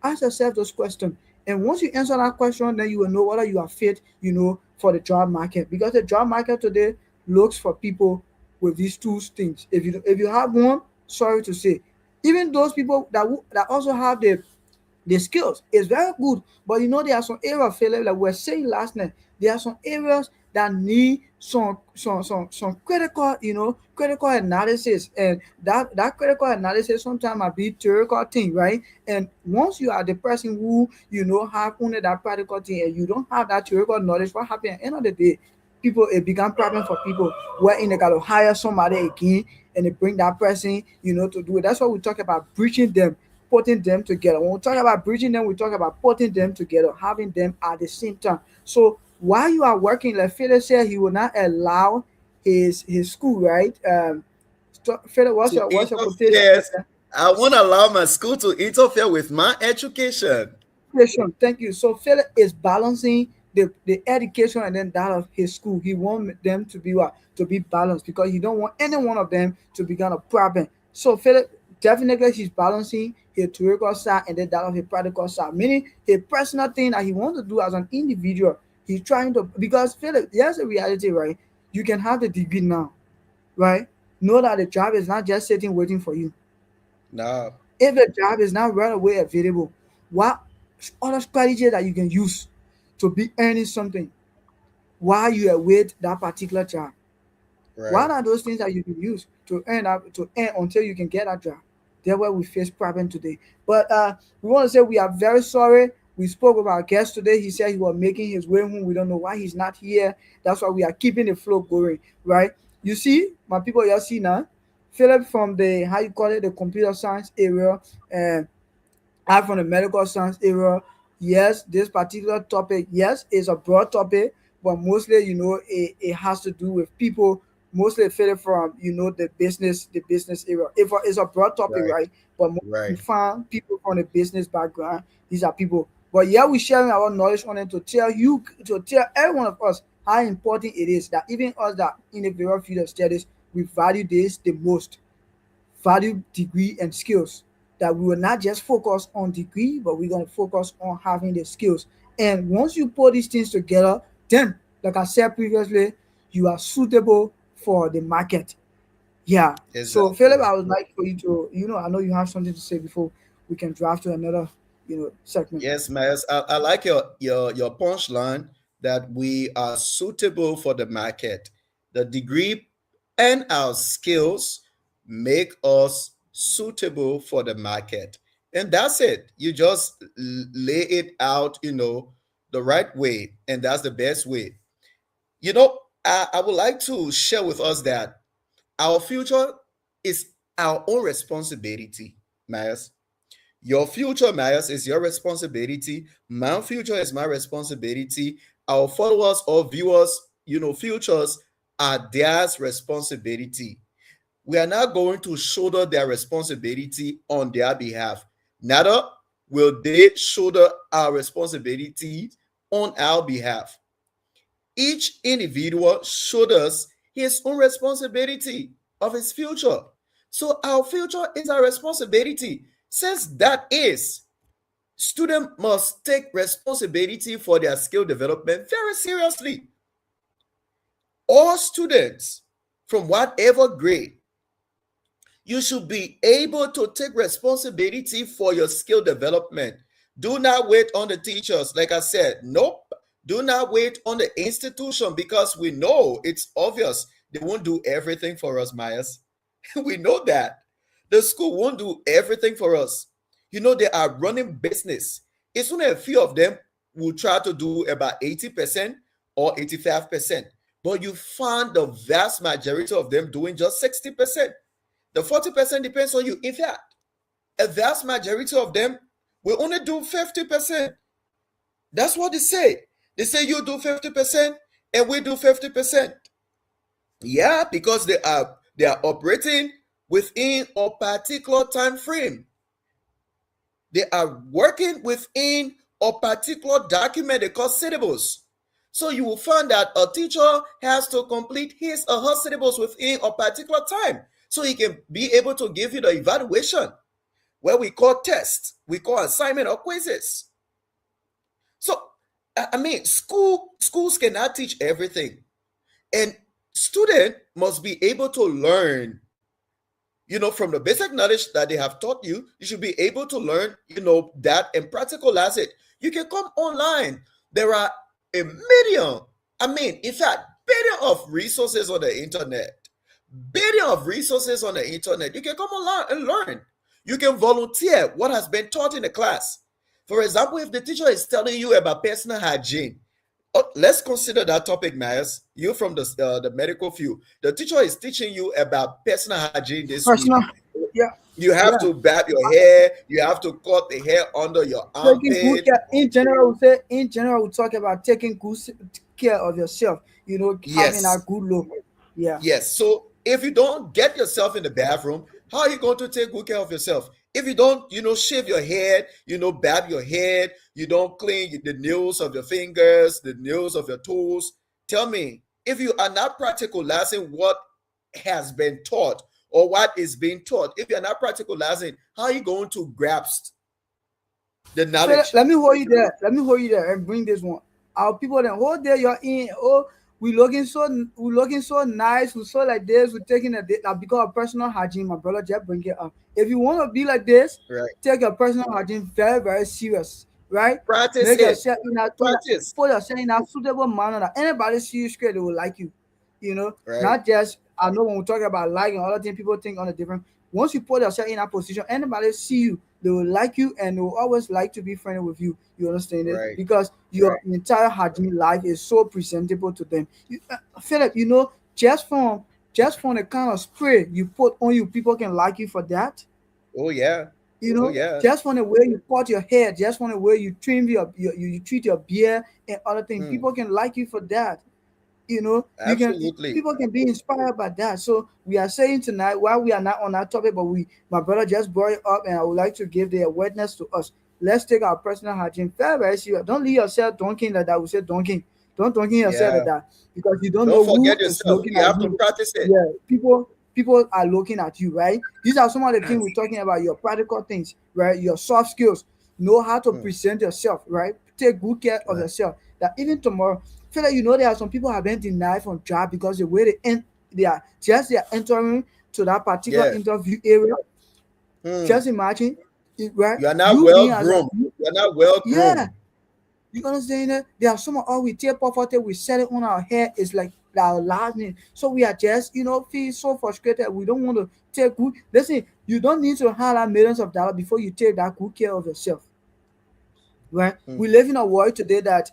Ask yourself those questions. And once you answer that question, then you will know whether you are fit, for the job market. Because the job market today looks for people with these two things. If you have one, sorry to say, even those people that also have the skills is very good, but there are some areas, Philip, like we were saying last night. There are some areas that need some critical, critical analysis, and that critical analysis sometimes might be theoretical thing, right? And once you are the person who have only that practical thing and you don't have that theoretical knowledge, what happens at the end of the day? People, it become problem for people wherein they got to hire somebody again, and they bring that person, to do it. That's why we talk about bridging them, putting them together. When we talk about bridging them, we talk about putting them together, having them at the same time. So while you are working, like Philip said, he will not allow his school, right? So, Philip, what's To your quotation interfere, right there? I won't allow my school to interfere with my education. Education. Thank you. So Philip is balancing the education and then that of his school. He want them to be what? To be balanced, because he don't want any one of them to become a problem. So Philip, definitely, he's balancing his theoretical side and then that of his practical side. Meaning his personal thing that he wants to do as an individual. He's trying to, because Philip, there's a reality, right? You can have the degree now, right? Know that the job is not just sitting waiting for you. No, If the job is not right away available, what other strategy that you can use to be earning something while you await that particular job? right. What are those things that you can use to earn until you can get that job? That's where we face problem today. But we want to say we are very sorry. We spoke with our guest today. He said he was making his way home. We don't know why he's not here. That's why we are keeping the flow going, right? You see, my people, you see now, Philip from the, how you call it, the computer science area, and I'm from the medical science area. Yes, this particular topic, yes, is a broad topic, but mostly, it has to do with people, mostly fitted from, the business area. If it's a broad topic, Right, right? But most you right. find people from the business background. These are people. But yeah, we're sharing our knowledge on it to tell every one of us how important it is that even us that in the various field of studies, we value this the most, value degree and skills, that we will not just focus on degree, but we're going to focus on having the skills. And once you put these things together, then, like I said previously, you are suitable for the market. Yeah. So Philip, Exactly. I would like for you to, I know you have something to say before we can draft to another, segment. Yes, Miles. I like your punchline that we are suitable for the market. The degree and our skills make us suitable for the market. And that's it. You just lay it out, the right way. And that's the best way. I would like to share with us that our future is our own responsibility, Miles. Your future, Myers, is your responsibility. My future is my responsibility. Our followers or viewers, futures are theirs responsibility. We are not going to shoulder their responsibility on their behalf. Neither will they shoulder our responsibility on our behalf. Each individual shoulders his own responsibility of his future. So our future is our responsibility. Since that is, students must take responsibility for their skill development very seriously. All students from whatever grade, you should be able to take responsibility for your skill development. Do not wait on the teachers. Like I said, nope. Do not wait on the institution, because we know it's obvious they won't do everything for us, Myers. We know that. The school won't do everything for us. They are running business. It's only a few of them will try to do about 80% or 85%. But you find the vast majority of them doing just 60%. The 40% depends on you. In fact, a vast majority of them will only do 50%. That's what they say. They say you do 50% and we do 50%. Yeah, because they are operating within a particular time frame. They are working within a particular document they call syllabus. So you will find that a teacher has to complete his or her syllabus within a particular time so he can be able to give you the evaluation where we call tests, we call assignment or quizzes. So I mean, schools cannot teach everything, and student must be able to learn. From the basic knowledge that they have taught you, you should be able to learn, that and practicalize it. You can come online. There are a million, I mean, in fact, billion of resources on the internet. Billion of resources on the internet. You can come online and learn. You can volunteer what has been taught in the class. For example, if the teacher is telling you about personal hygiene, let's consider that topic, Myers. You from the medical field. The teacher is teaching you about personal hygiene this week. Personal, yeah, You have yeah. to bat your hair. You have to cut the hair under your Taking good armpit. care. In general, we say in general we talk about taking care of yourself. Having a Yes, good look. Yeah. yes. So if you don't get yourself in the bathroom, how are you going to take good care of yourself? If you don't, shave your head, bat your head, you don't clean the nails of your fingers, the nails of your toes. Tell me, if you are not practicalizing what has been taught or what is being taught, if you're not practicalizing, how are you going to grasp the So knowledge? let me hold you there. Let me hold you there and bring this one. Our people then hold there. You're in. Oh, we looking so nice. We so like this. We're taking a day because of personal hygiene. My brother just bring it up. If you want to be like this, Right. take your personal hygiene very very serious. Right? Practice Make it. yourself in a Practice. put yourself in a suitable manner that anybody see you straight, they will like you. Right. Not just I know when we talk about liking other things, people think on a different. Once you put yourself in a position, anybody see you, they will like you and they will always like to be friendly with you. You understand it? Right. Because your entire hygiene life is so presentable to them. Philip, just from the kind of spray you put on you, people can like you for that. Oh yeah. Oh yeah. Just from the way you cut your hair, just from the way you trim you treat your beard and other things, Hmm. people can like you for that. You can Absolutely. people can be inspired by that. So we are saying tonight, while we are not on that topic, but my brother just brought it up, and I would like to give the awareness to us. Let's take our personal hygiene very very serious. Don't leave yourself dunking like that. We say dunking. Don't dunking yourself like Yeah. that, because you don't Don't know forget who is yourself. looking You at have to you. practice it. Yeah, people are looking at you, right? These are some of the things we're talking about. Your practical things, right? Your soft skills. Know how to Hmm. present yourself, right? Take good care of Right. yourself. That even tomorrow, feel like there are some people have been denied from job because the way they are entering to that particular Yeah. interview area. Hmm. Just imagine, right? You are not You well being as a groomed. You are not well yeah, groomed. you understand that? There are some of all we take off what we set it on our head is like our last name. So we are just, feel so frustrated. We don't want to take good. Listen, you don't need to have millions of dollars before you take that good care of yourself. Right? Hmm. We live in a world today that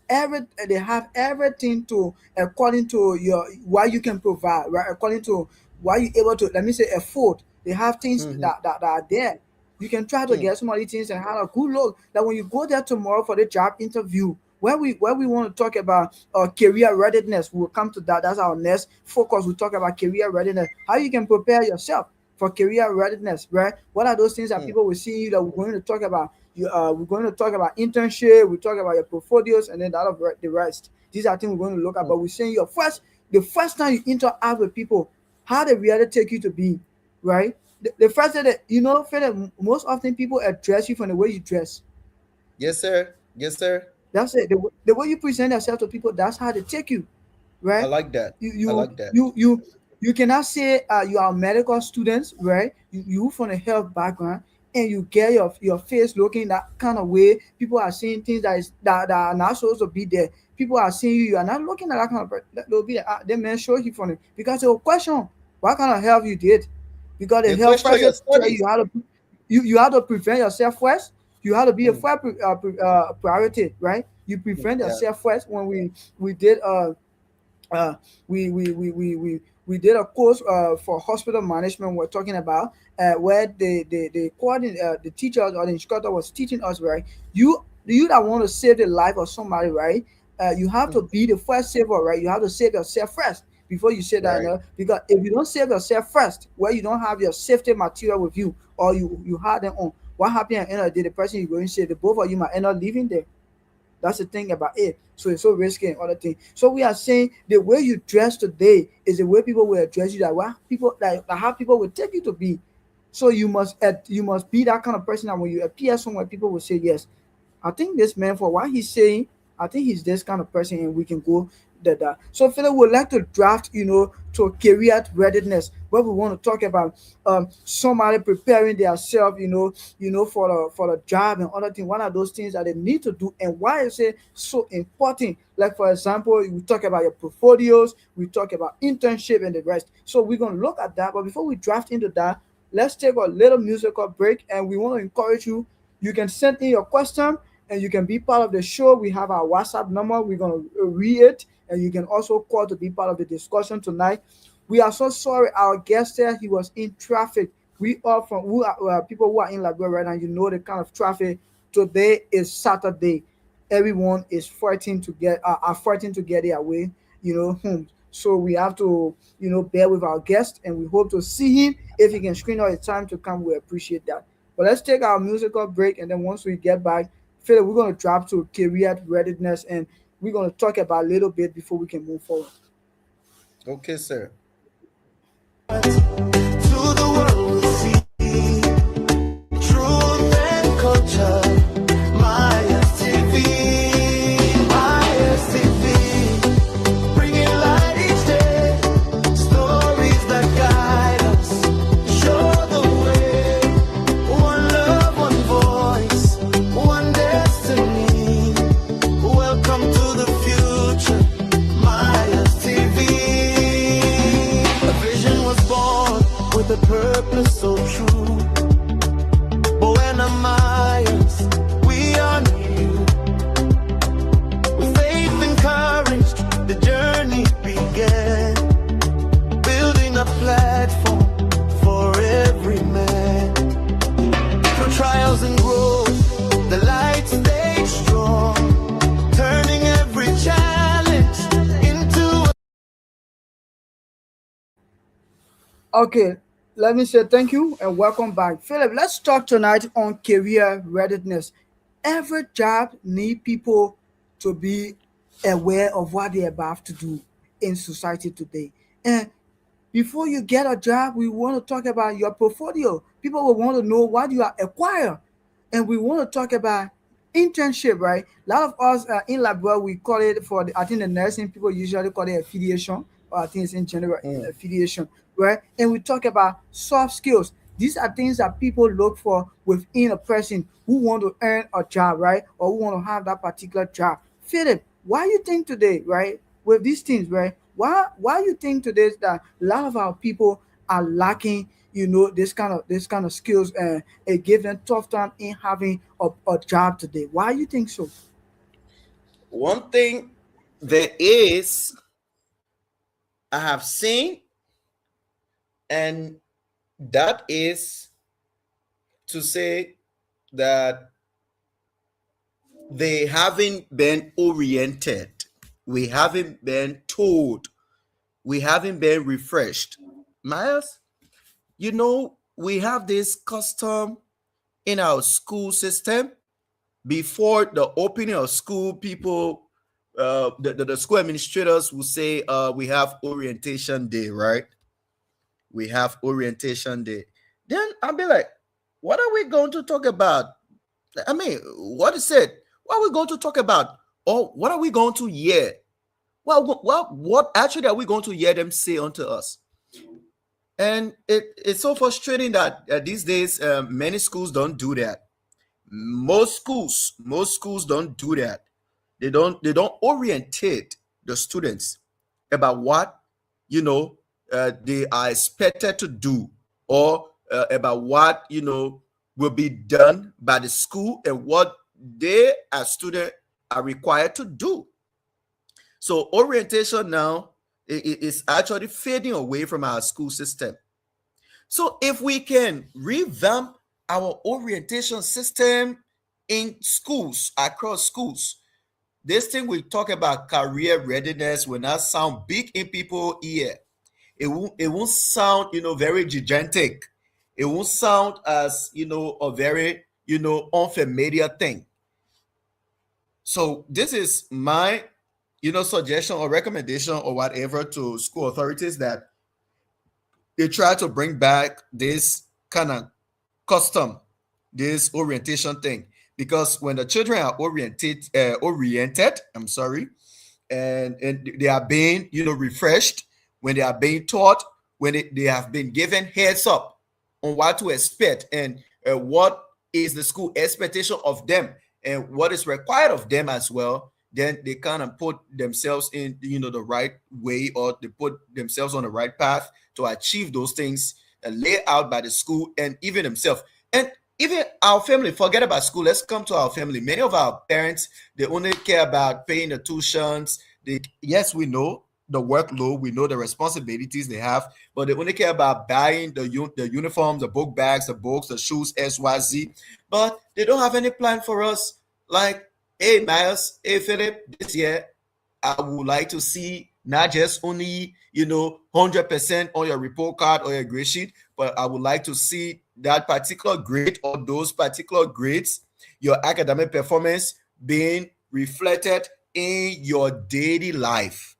they have everything to according to your what you can provide, right? According to what you able to, let me say, afford. They have things Hmm. that are there. You can try to Hmm. get some of these things and have a good look. That when you go there tomorrow for the job interview, where we want to talk about career readiness, we'll come to that. That's our next focus. We talk about career readiness, how you can prepare yourself for career readiness, right? What are those things that Hmm. people will see you that we're going to talk about? We're going to talk about internship. We talk about your portfolios, and then the rest. These are things we're going to look at. Hmm. But we're saying the first time you interact with people, how they really take you to be, right? The first thing that Philip, most often people address you from the way you dress. Yes, sir. Yes, sir. That's it. The way you present yourself to people, that's how they take you, I right? like that. You I you like that. you you you cannot say you are medical students, right? You from a health background, and you get your face looking that kind of way. People are seeing things that are not supposed to be there. People are seeing you. You are not looking at that kind of person. They'll be like, they may show you from it because they'll question what kind of health you did, because the They health question first your tell studies. you how to you have to prevent yourself first. You have to be a Hmm. first priority, right? You prevent Yeah. yourself first. When we did uh, we did a course for hospital management. We're talking about where the teacher or the instructor was teaching us, right? You that want to save the life of somebody, right? You have Hmm. to be the first saver, right? You have to save yourself first before you say that, Right. because if you don't save yourself first, where you don't have your safety material with you, or you have them on, what happens at the end of the day? The person you're going to save, the both of you might end up living there. That's the thing about it. So it's so risky and other things. So we are saying the way you dress today is the way people will address you. That what people like how people will take you to be. So you must be that kind of person that when you appear somewhere, people will say yes. I think this man for what he's saying, I think he's this kind of person, and we can go that. So Philip would like to draft, to career readiness, where we want to talk about somebody preparing themselves, for the job and other things. What are those things that they need to do, and why is it so important? Like for example, we talk about your portfolios, we talk about internship and the rest. So we're gonna look at that. But before we draft into that, let's take a little musical break, and we want to encourage you. You can send in your question, and you can be part of the show. We have our WhatsApp number. We're going to read it, and you can also call to be part of the discussion tonight. We are so sorry. Our guest here, he was in traffic. We are from people who are in Liberia right now. You know the kind of traffic. Today is Saturday. Everyone is fighting to get their way, home. So we have to, bear with our guest, and we hope to see him. If he can screen out his time to come, we appreciate that. But let's take our musical break, and then once we get back, Philip, we're going to drop to career readiness, and we're going to talk about a little bit before we can move forward. Okay, sir. To the world we see truth and culture. My TV, my TV, bringing light each day. Stories that guide us, show the way. One love, one voice, one destiny. Welcome to the future, my TV. A vision was born with a purpose so true. But when I'm Myers, we honor you. With faith and courage, the journey began. Building a platform for every man. Through trials and growth, the light stayed strong. Turning every challenge into Okay, let me say thank you and welcome back. Philip, let's talk tonight on career readiness. Every job need people to be aware of what they're about to do in society today. And before you get a job, we want to talk about your portfolio. People will want to know what you are acquire, and we want to talk about internship. Right? A lot of us in Liberia, we call it for the, I think the nursing people usually call it affiliation, or I think it's in general Mm. affiliation. Right? And we talk about soft skills. These are things that people look for within a person who want to earn a job, right? Or who want to have that particular job. Philip, why you think today, right, with these things, right? Why you think today that a lot of our people are lacking, this kind of skills, and it give them tough time in having a job today? Why you think so? One thing there is I have seen, and that is to say that they haven't been oriented. We haven't been told. We haven't been refreshed. Miles, we have this custom in our school system. Before the opening of school, people, the school administrators will say, we have orientation day, right? We have orientation day. Then I'll be like, what are we going to talk about? I mean, what is it? What are we going to talk about? Or what are we going to hear? Well, what actually are we going to hear them say unto us? And it's so frustrating that these days many schools don't do that. Most schools don't do that. They don't orientate the students about what you know they are expected to do, or about what will be done by the school, and what they as students are required to do. So orientation now is actually fading away from our school system. So if we can revamp our orientation system in schools, across schools, this thing we talk about career readiness will not sound big in people's ear. It won't sound, very gigantic. It won't sound as, a very, unfamiliar thing. So this is my, suggestion or recommendation or whatever to school authorities, that they try to bring back this kind of custom, this orientation thing, because when the children are oriented, I'm sorry, and they are being, refreshed, when they are being taught, when they have been given heads up on what to expect, and what is the school expectation of them, and what is required of them as well, then they kind of put themselves in, the right way, or they put themselves on the right path to achieve those things laid out by the school and even themselves. And even our family, forget about school. Let's come to our family. Many of our parents, they only care about paying the tuitions. Yes, we know the workload, we know the responsibilities they have, but they only care about buying the uniforms, the book bags, the books, the shoes, XYZ. But they don't have any plan for us. Like, hey, Miles, hey, Philip, this year I would like to see not just only, 100% on your report card or your grade sheet, but I would like to see that particular grade or those particular grades, your academic performance being reflected in your daily life.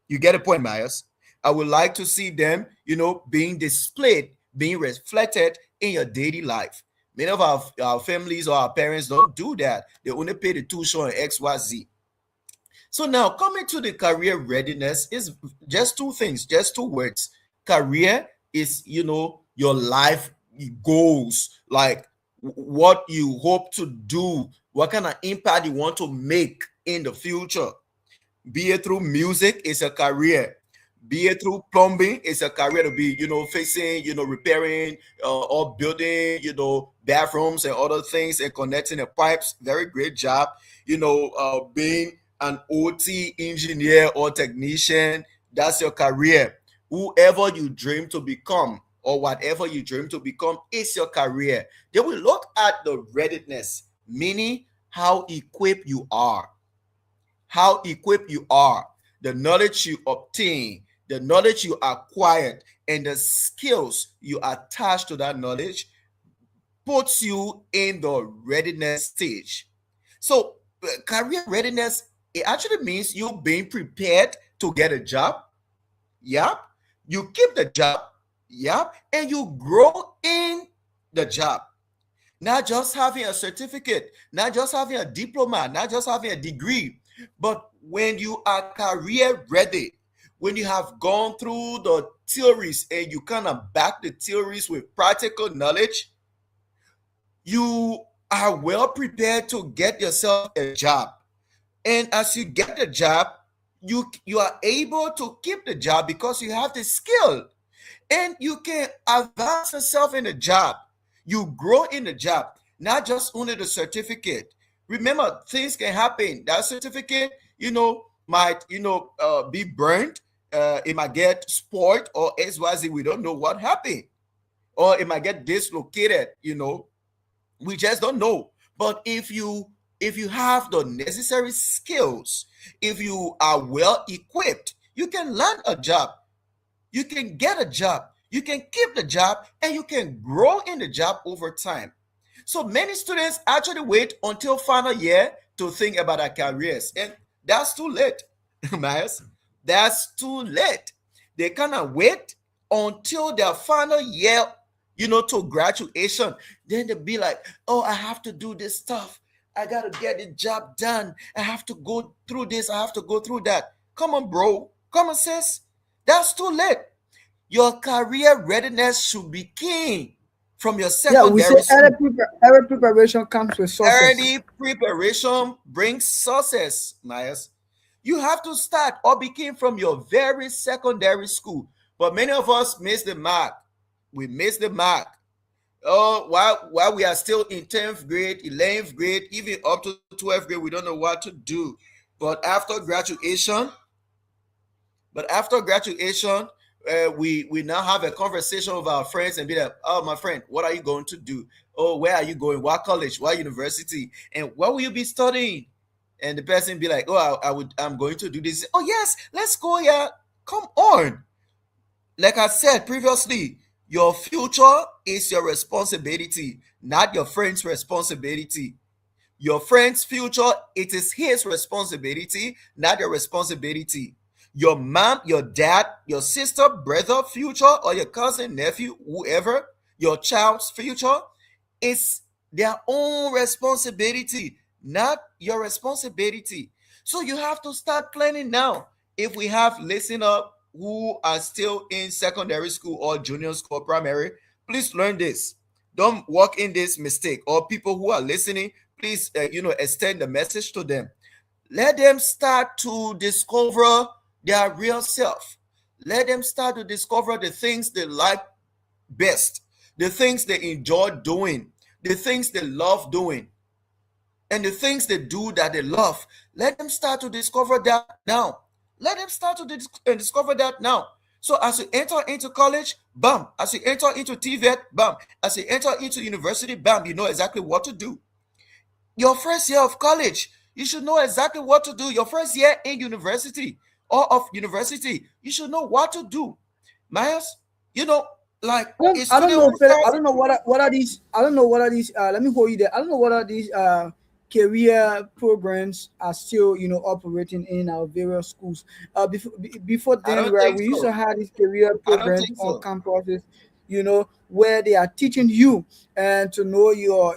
You get a point, Myers? I would like to see them, being displayed, being reflected in your daily life. Many of our families or our parents don't do that. They only pay the tuition on XYZ. So now coming to the career readiness is just two things, just two words. Career is, your life goals, like what you hope to do, what kind of impact you want to make in the future. Be it through music, it's a career. Be it through plumbing, it's a career to be, fixing, repairing, or building, bathrooms and other things and connecting the pipes. Very great job. Being an OT engineer or technician, that's your career. Whoever you dream to become or whatever you dream to become is your career. Then we look at the readiness, meaning how equipped you are. How equipped you are, the knowledge you obtain, the knowledge you acquired, and the skills you attach to that knowledge puts you in the readiness stage. So, career readiness, it actually means you being prepared to get a job. Yep. You keep the job. Yep. And you grow in the job. Not just having a certificate, not just having a diploma, not just having a degree, but when you are career ready, when you have gone through the theories and you kind of back the theories with practical knowledge, you are well prepared to get yourself a job. And as you get the job, you are able to keep the job because you have the skill, and you can advance yourself in the job. You grow in the job, not just only the certificate. Remember, things can happen. That certificate, might, be burned. It might get spoiled or XYZ. We don't know what happened. Or it might get dislocated, we just don't know. But if you have the necessary skills, if you are well equipped, you can land a job, you can get a job, you can keep the job, and you can grow in the job over time. So many students actually wait until final year to think about their careers, and that's too late, Miles. That's too late. They cannot wait until their final year, to graduation. Then they'll be like, oh, I have to do this stuff. I got to get the job done. I have to go through this. I have to go through that. Come on, bro. Come on, sis. That's too late. Your career readiness should be keen from your Yeah, we say secondary school. early preparation comes with success. Early preparation brings success, Myers. You have to start or begin from your very secondary school. But many of us miss the mark. We miss the mark. Oh, while we are still in 10th grade, 11th grade, even up to 12th grade, we don't know what to do. But after graduation, we now have a conversation with our friends and be like, oh, my friend, what are you going to do? Oh, where are you going? What college? What university? And what will you be studying? and the person be like, "Oh, I'm going to do this." Oh yes, let's go. Yeah, come on. Like I said previously, your future is your responsibility, not your friend's responsibility. Your friend's future, it is his responsibility, not your responsibility. Your mom, your dad, your sister, brother, future, or your cousin, nephew, whoever, your child's future, it's their own responsibility, not your responsibility. So you have to start planning now. If we have listener who are still in secondary school or junior school or primary, please learn this. Don't walk in this mistake. Or people who are listening, please, extend the message to them. Let them start to discover their real self. Let them start to discover the things they like best, the things they enjoy doing, the things they love doing, and the things they do that they love. Let them start to discover that now. Let them start to discover that now. So as you enter into college, bam. As you enter into TVET, bam. As you enter into university, bam, you know exactly what to do. Your first year of college, you should know exactly what to do. Your first year in university or of university, you should know what to do. Miles, you know, like a I don't student know, who Philip. I starts, don't know what are these. I don't know what are these. Let me hold you there. I don't know what are these career programs are still operating in our various schools. Before I then, don't right, think we used to so. have these career I don't programs think on so. campuses. Where they are teaching you and to know your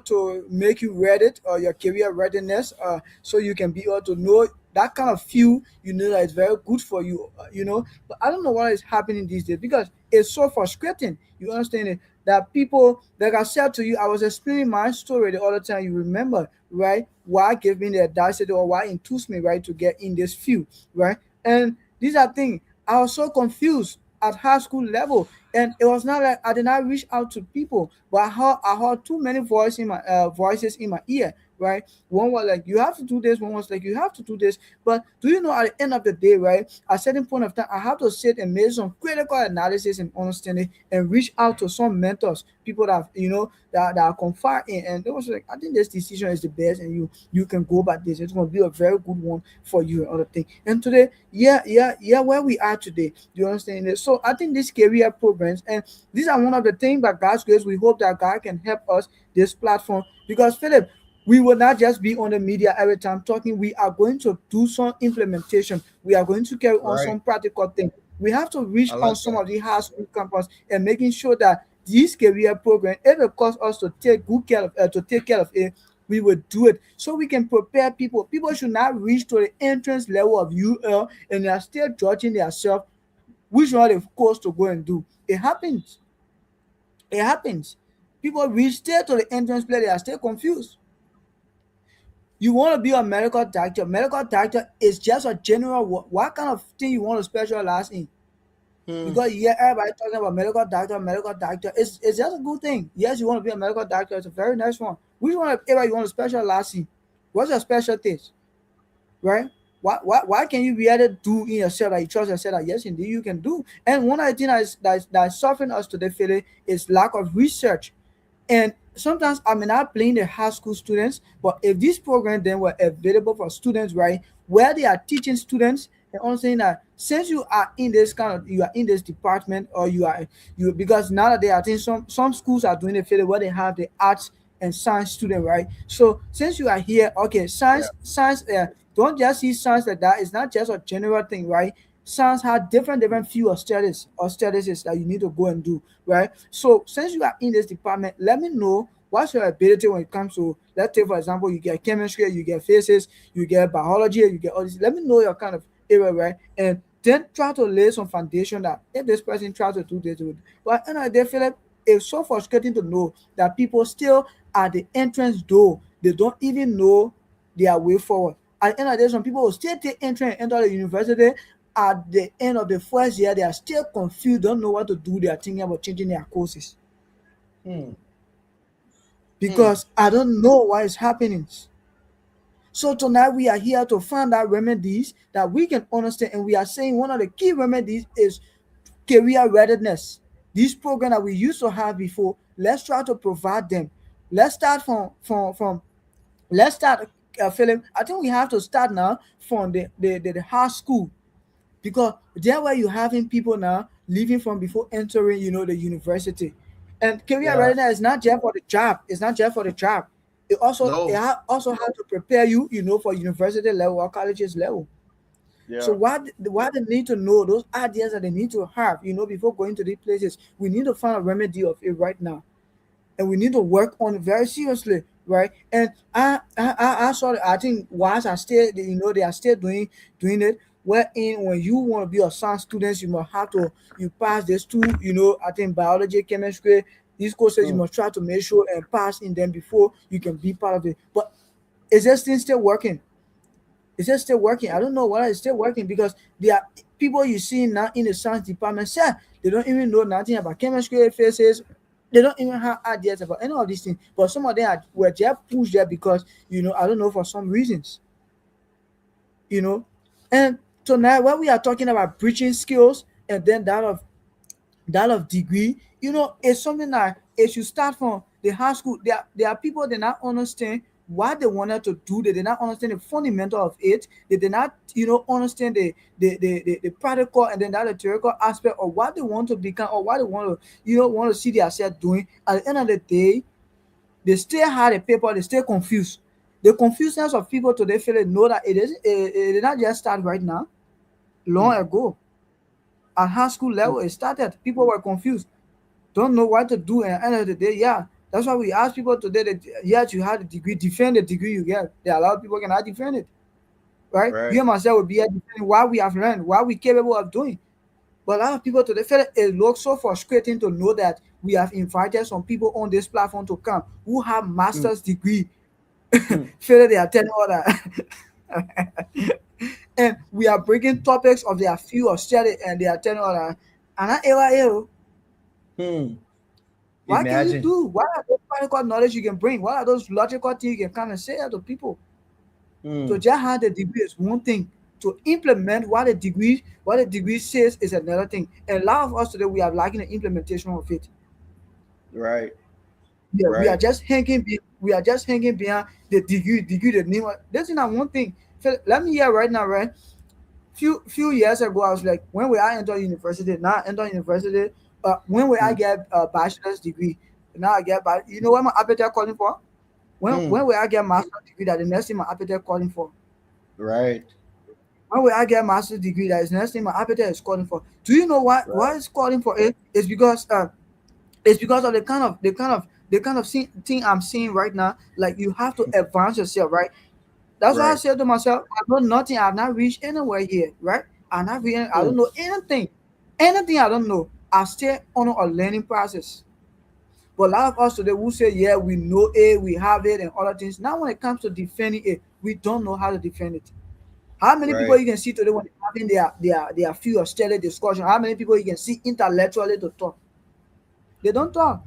to make you ready or your career readiness, so you can be able to know that kind of field that is very good for you. But I don't know what is happening these days because it's so frustrating. You understand it? That people, like I said to you, I was explaining my story the other time. You remember, right? Why gave me the audacity or why enthused me, right, to get in this field, right? And these are things I was so confused at high school level, and it was not like I did not reach out to people, but I heard too many voices in my ear, right? One was like, you have to do this. One was like, you have to do this. But do you know, at the end of the day, right, at a certain point of time, I have to sit and make some critical analysis and understanding and reach out to some mentors, people that that are confide in. And they was like, I think this decision is the best, and you can go by this. It's gonna be a very good one for you and other thing. And today, yeah, where we are today, do you understand it? So I think these career programs, and these are one of the things that God's grace, we hope that God can help us this platform. Because Philip, we will not just be on the media every time talking. We are going to do some implementation. We are going to carry on Right. some practical things. We have to reach I on like some that. of the high school campus and making sure that this career program, if it costs us to take good care of to take care of it, we will do it so we can prepare people. People should not reach to the entrance level of UL and they are still judging themselves which one of course to go and do. It happens. It happens. People reach there to the entrance place, they are still confused. You want to be a medical doctor. Medical doctor is just a general what kind of thing you want to specialize in. Hmm. Because yeah, everybody talking about medical doctor, medical doctor. It's just a good thing. Yes, you want to be a medical doctor. It's a very nice one. Which one of area you want to specialize in? What's your specialty? Right? Why can you be able to do in yourself that you trust yourself that yes, indeed you can do? And one of the things that is suffering us today, Philly, is lack of research. And sometimes I may not blame the high school students, but if this program then were available for students, right, where they are teaching students and I'm saying that since you are in this department or you because nowadays I think some schools are doing it where they have the arts and science student, right? So since you are here, okay, Yeah. science, don't just see science like that. It's not just a general thing, right? Science has different field of studies that you need to go and do, right? So since you are in this department, let me know what's your ability when it comes to, let's say for example, you get chemistry, you get physics, you get biology, you get all this. Let me know your kind of area, right? And then try to lay some foundation that if this person tries to do this, do it. But and I feel like it's so frustrating to know that people still at the entrance door, they don't even know their way forward. At the end of the day, some people will still take entry and enter the university. At the end of the first year, they are still confused, don't know what to do. They are thinking about changing their courses Hmm. Hmm. because I don't know what is happening. So tonight we are here to find out remedies that we can understand, and we are saying one of the key remedies is career readiness. These programs that we used to have before, let's try to provide them. Let's start from let's start Philip, I think we have to start now from the high school, because there where you having people now leaving from before entering, the university. And career Yeah. readiness is not just for the job. It's not just for the job. No. Also have to prepare you, for university level or colleges level. So Yeah. what they need to know, those ideas that they need to have, before going to these places, we need to find a remedy of it right now, and we need to work on it very seriously, right? And I saw that. I think whilst I still, they are still doing it. Wherein when you want to be a science student, you must have to you pass this two, I think biology, chemistry, these courses you Mm. must try to make sure and pass in them before you can be part of it. But is this thing still working? Is it still working? I don't know whether it's still working, because there are people you see now in the science department, say they don't even know nothing about chemistry, physics. They don't even have ideas about any of these things. But some of them were just pushed there because, I don't know, for some reasons, you know. And tonight, when we are talking about preaching skills, and then that of degree, it's something that it should start from the high school. There are people that not understand what they wanted to do. They did not understand the fundamental of it. They did not, understand the practical and then that the theoretical aspect of what they want to become, or what they want to, want to see themselves doing. At the end of the day, they still had a paper. They still confused. The confuseness of people today feel it know that it did not just start right now. Long Mm. ago, at high school level, it started. People were confused, don't know what to do, and at the end of the day, yeah, that's why we ask people today that, yes, you had a degree, defend the degree you get. There are a lot of people cannot defend it, right? You Right. and myself will be here defending what we have learned, what we capable of doing. But a lot of people today feel it looks so frustrating to know that we have invited some people on this platform to come who have Mm. master's degree, Mm. feel that they are telling other and we are bringing topics of their field of study, and they are telling other, and I ever. Mm. What can you Imagine. do? What are those practical knowledge you can bring? What are those logical things you can come and say to people? To Mm. just have the degree is one thing. To implement what the degree says is another thing. And a lot of us today we are lacking the implementation of it. Right. Yeah, we are Right. just hanging behind the degree, the name. That's not one thing. So let me hear right now, right? Few years ago, I was like, when will I enter university? Now I enter university. When will I Mm. get a bachelor's degree? Now I get back. You know what my appetite calling for? When Mm. will I get master's degree? That the next thing my appetite calling for. Right. When will I get master's degree? That is the next thing my appetite is calling for. Do you know what Right. what is calling for it? It's because of the kind of thing I'm seeing right now. Like you have to advance yourself, right? That's why I Right. said to myself, I know nothing. I've not reached anywhere here, right? I Mm. don't know anything. Anything I don't know. I still on a learning process. But a lot of us today who say, yeah, we know it, we have it, and other things. Now, when it comes to defending it, we don't know how to defend it. How many people Right. you can see today when they're having their few or steady discussion? How many people you can see intellectually to talk? They don't talk.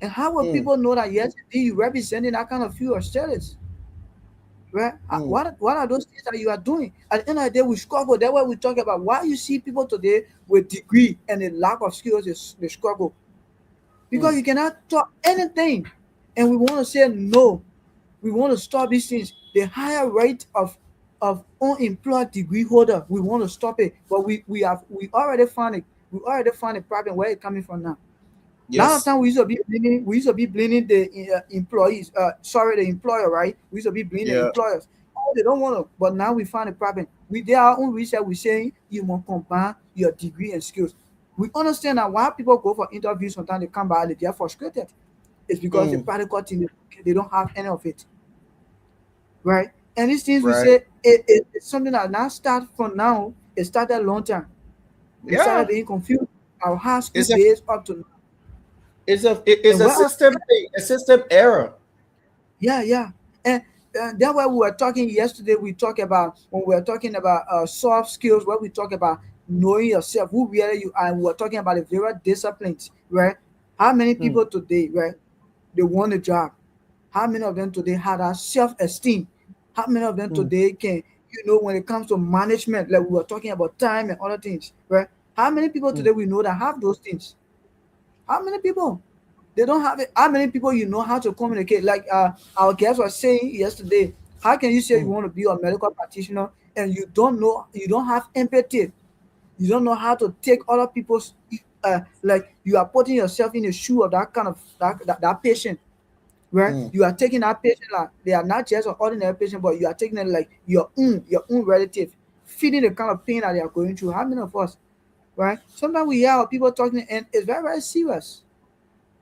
And how will Mm. people know that, yes, indeed, you representing that kind of few or status? Right? Mm. What are those things that you are doing? At the end of the day, we struggle. That's why we talk about why you see people today with degree and the lack of skills is they struggle. Because Mm. you cannot talk anything. And we want to say no. We want to stop these things. The higher rate of unemployed degree holder, we want to stop it. But we already found it. We already found the problem where it's coming from now. Last Yes. time we used to be blaming the employees. Sorry, the employer, right? We used to be blaming the Yeah. employers. Oh, they don't want to. But now we find a problem. We did our own research. We saying you must combine your degree and skills. We understand that why people go for interviews sometimes they come back they are frustrated. It's because the Mm. practical thing they don't have any of it, right? And these things we Right. say it's something that now start from now. It started long time. We started Yeah. being confused. Our high school It's a days up to now. it's And a where system thing, a system error. Yeah, yeah. And then when we were talking yesterday, we talked about when we were talking about soft skills, where we talk about knowing yourself, who really you are, and we were talking about the various disciplines, right? How many Mm. people today, right, they want a job? How many of them today have that self-esteem? How many of them Mm. today can, when it comes to management, like we were talking about time and other things, right? How many people Mm. today we know that have those things? How many people? They don't have it. How many people you know how to communicate? Like our guest was saying yesterday, how can you say you mm, want to be a medical practitioner and you don't know, you don't have empathy, you don't know how to take other people's like you are putting yourself in the shoe of that kind of that patient, right? mm. You are taking that patient like they are not just an ordinary patient, but you are taking them like your own relative, feeling the kind of pain that they are going through. How many of us, right? Sometimes we hear our people talking and it's very, very serious.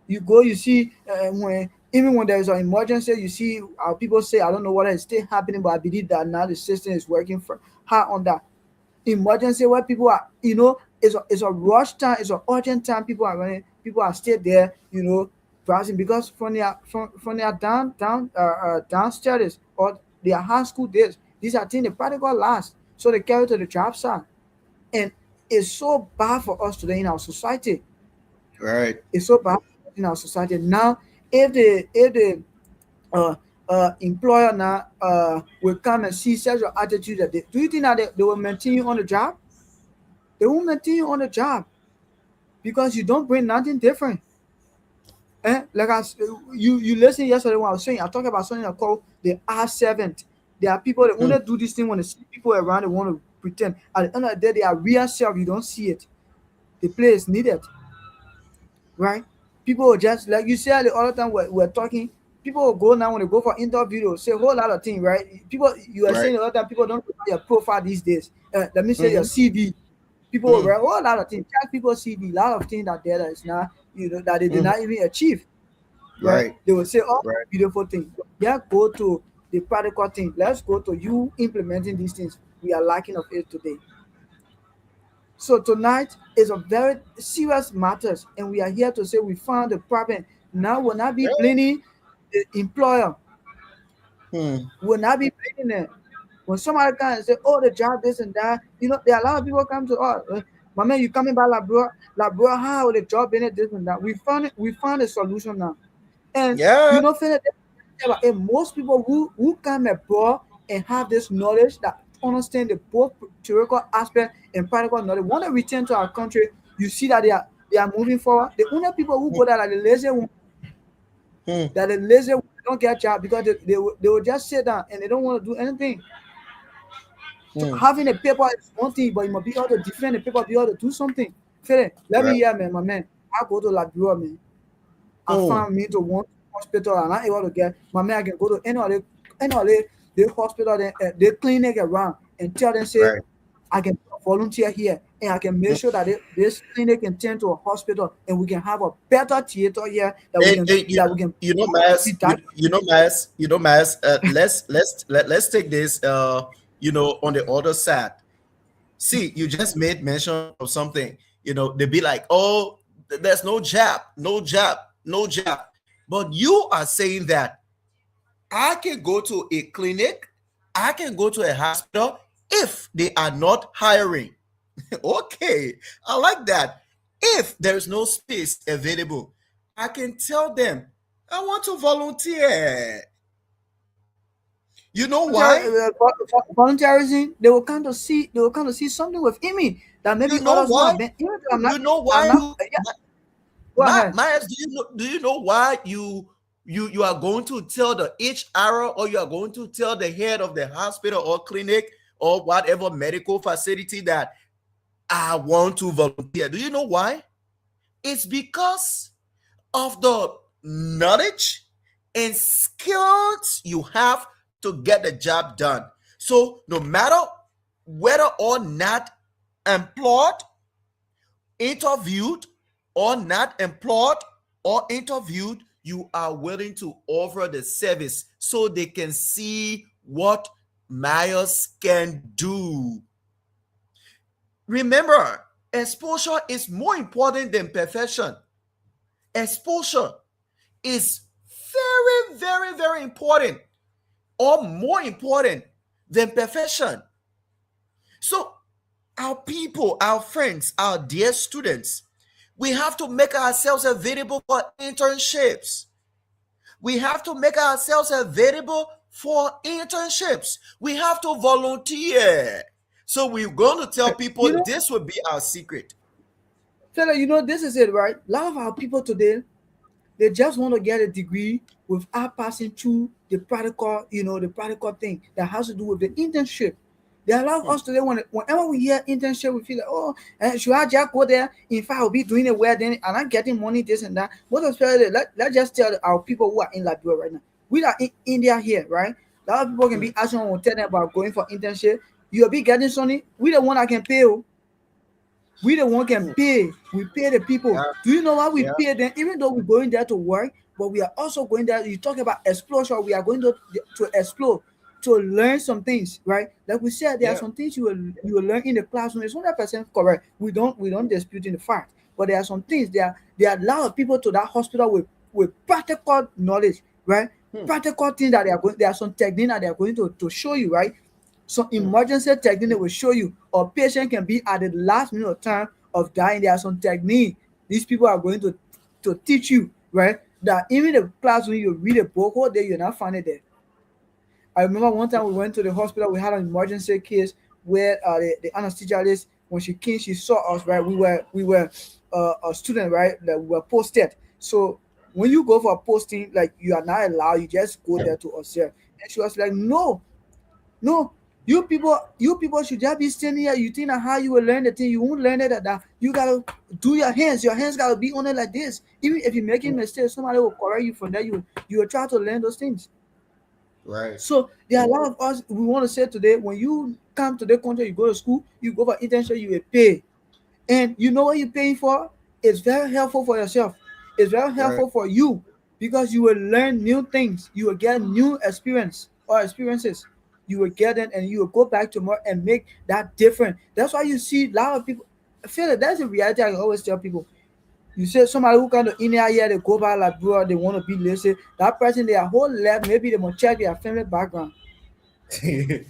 You go, you see, when even when there is an emergency, you see our people say, I don't know what is still happening, but I believe that now the system is working for hard on that emergency where people are, it's a rush time, it's an urgent time. People are running, people are still there, browsing because from their downstairs or their high school days, these are things they practical last, so they carry to the job site, and it's so bad for us today in our society. Right. It's so bad in our society now. If the uh, employer now will come and see such your attitude that do you think that they will maintain you on the job? They won't maintain you on the job because you don't bring nothing different. Like you listen yesterday when I was saying, I talked about something I call the R7. There are people that Mm, only do this thing when they see people around, they want to pretend. At the end of the day, they are real self. You don't see it. The play is needed, right? People will just like you said the other time we're talking. People will go now when they go for interview, they'll say a whole lot of things, right? People, you are right. saying the other time, people don't look at your profile these days. Let me say your Mm-hmm. CV. People will Mm, write a whole lot of things. Check people's CV, a lot of things that there that is not, that they did mm. not even achieve, right? Right. They will say, oh, Right. beautiful thing. Yeah, go to the practical thing. Let's go to you implementing these things. We are lacking of it today. So tonight is a very serious matters, and we are here to say we found the problem. Now we'll not be Yeah. blaming the employer. Mm, We'll not be blaming them. When somebody comes and say, "Oh, the job this and that," there are a lot of people come to us. My man, you coming by la bro, how the job in it this and that. We found a solution now, and yeah. feel and most people who come abroad and have this knowledge that understand the both theoretical aspect and practical knowledge, want to return to our country, you see that they are moving forward. The only people who Mm, go there are the lazy ones, mm, that the lazy ones don't get job because they will just sit down and they don't want to do anything. So mm. having a paper is one thing, but you must be able to defend the paper, be able to do something. Feel let me Right. hear, man, my man. I go to Liberia, man. I Mm, found me to one hospital and I'm able to get my man. I can go to any of the hospital, the clinic around and tell them say right. I can volunteer here and I can make Mm. sure that this clinic can turn to a hospital and we can have a better theater here that we Hey, can hey, that we can Miles, be that. Miles, let's take this, on the other side. See, you just made mention of something, they be like, oh, there's no jab, no jab, no jab. But you are saying that I can go to a clinic, I can go to a hospital if they are not hiring. Okay, I like that. If there is no space available, I can tell them I want to volunteer. You know why? Volunteerism, they will kind of see something within me that You maybe know others who why? are been, even though You know I'm why not yeah, go ahead. Myers, do you know why you are going to tell the HR, or you are going to tell the head of the hospital or clinic or whatever medical facility that I want to volunteer? Do you know why? It's because of the knowledge and skills you have to get the job done. So no matter whether or not employed, interviewed, or not employed or interviewed, you are willing to offer the service so they can see what Myers can do. Remember, exposure is more important than perfection. Exposure is very, very, very important, or more important than perfection. So, our people, our friends, our dear students, we have to make ourselves available for internships. We have to make ourselves available for internships. We have to volunteer. So, we're going to tell You people know, this will be our secret. fella, this is it, right? A lot of our people today, They just want to get a degree without passing through the practical, the practical thing that has to do with the internship. They allow us today whenever we hear internship, we feel like, oh, should I just go there? In fact, I'll be doing it well, then and I'm getting money, this and that. Most especially, let's just tell our people who are in Liberia right now. We are in India here, right? A lot of people can be asking when we tell them about going for internship. You'll be getting something. We the one that can pay you. We the one can pay. We pay the people. Yeah, Do you know why we yeah, pay them? Even though we're going there to work, but we are also going there. You talk about explosion. We are going to explore, to learn some things, right? Like we said, there are yeah. some things you will learn in the classroom. It's 100% correct. We don't dispute in the fact, but there are some things. There are a lot of people to that hospital with practical knowledge, right? Practical things that they are going. There are some techniques that they are going to show you, right? Some emergency technique they will show you, or patient can be at the last minute of time of dying. There are some technique these people are going to teach you, right? That even the class when you read a book whole day, you're not finding it there. I remember one time we went to the hospital, we had an emergency case where the anesthesiologist, when she came, she saw us, right? We were a student, right? That we were posted. So when you go for a posting, like you are not allowed, you just go there to observe. And she was like, no, no, you people should just be standing here. You think that how you will learn the thing, you won't learn it at that. You gotta do your hands. Your hands gotta be on it like this. Even if you're making mistakes, somebody will correct you from there. You will try to learn those things. Right, So there are a lot of us we want to say today, when you come to the country, you go to school, you go for internship, you will pay. And you know what you're paying for? It's very helpful for yourself. It's very right. helpful for you because you will learn new things. You will get new experience or experiences. You will get it and you will go back tomorrow and make that different. That's why you see a lot of people. I feel that that's the reality I always tell people. You say somebody who kind of in here, they go back like bro, they want to be lazy. That person, their whole life, maybe they must check their family background. They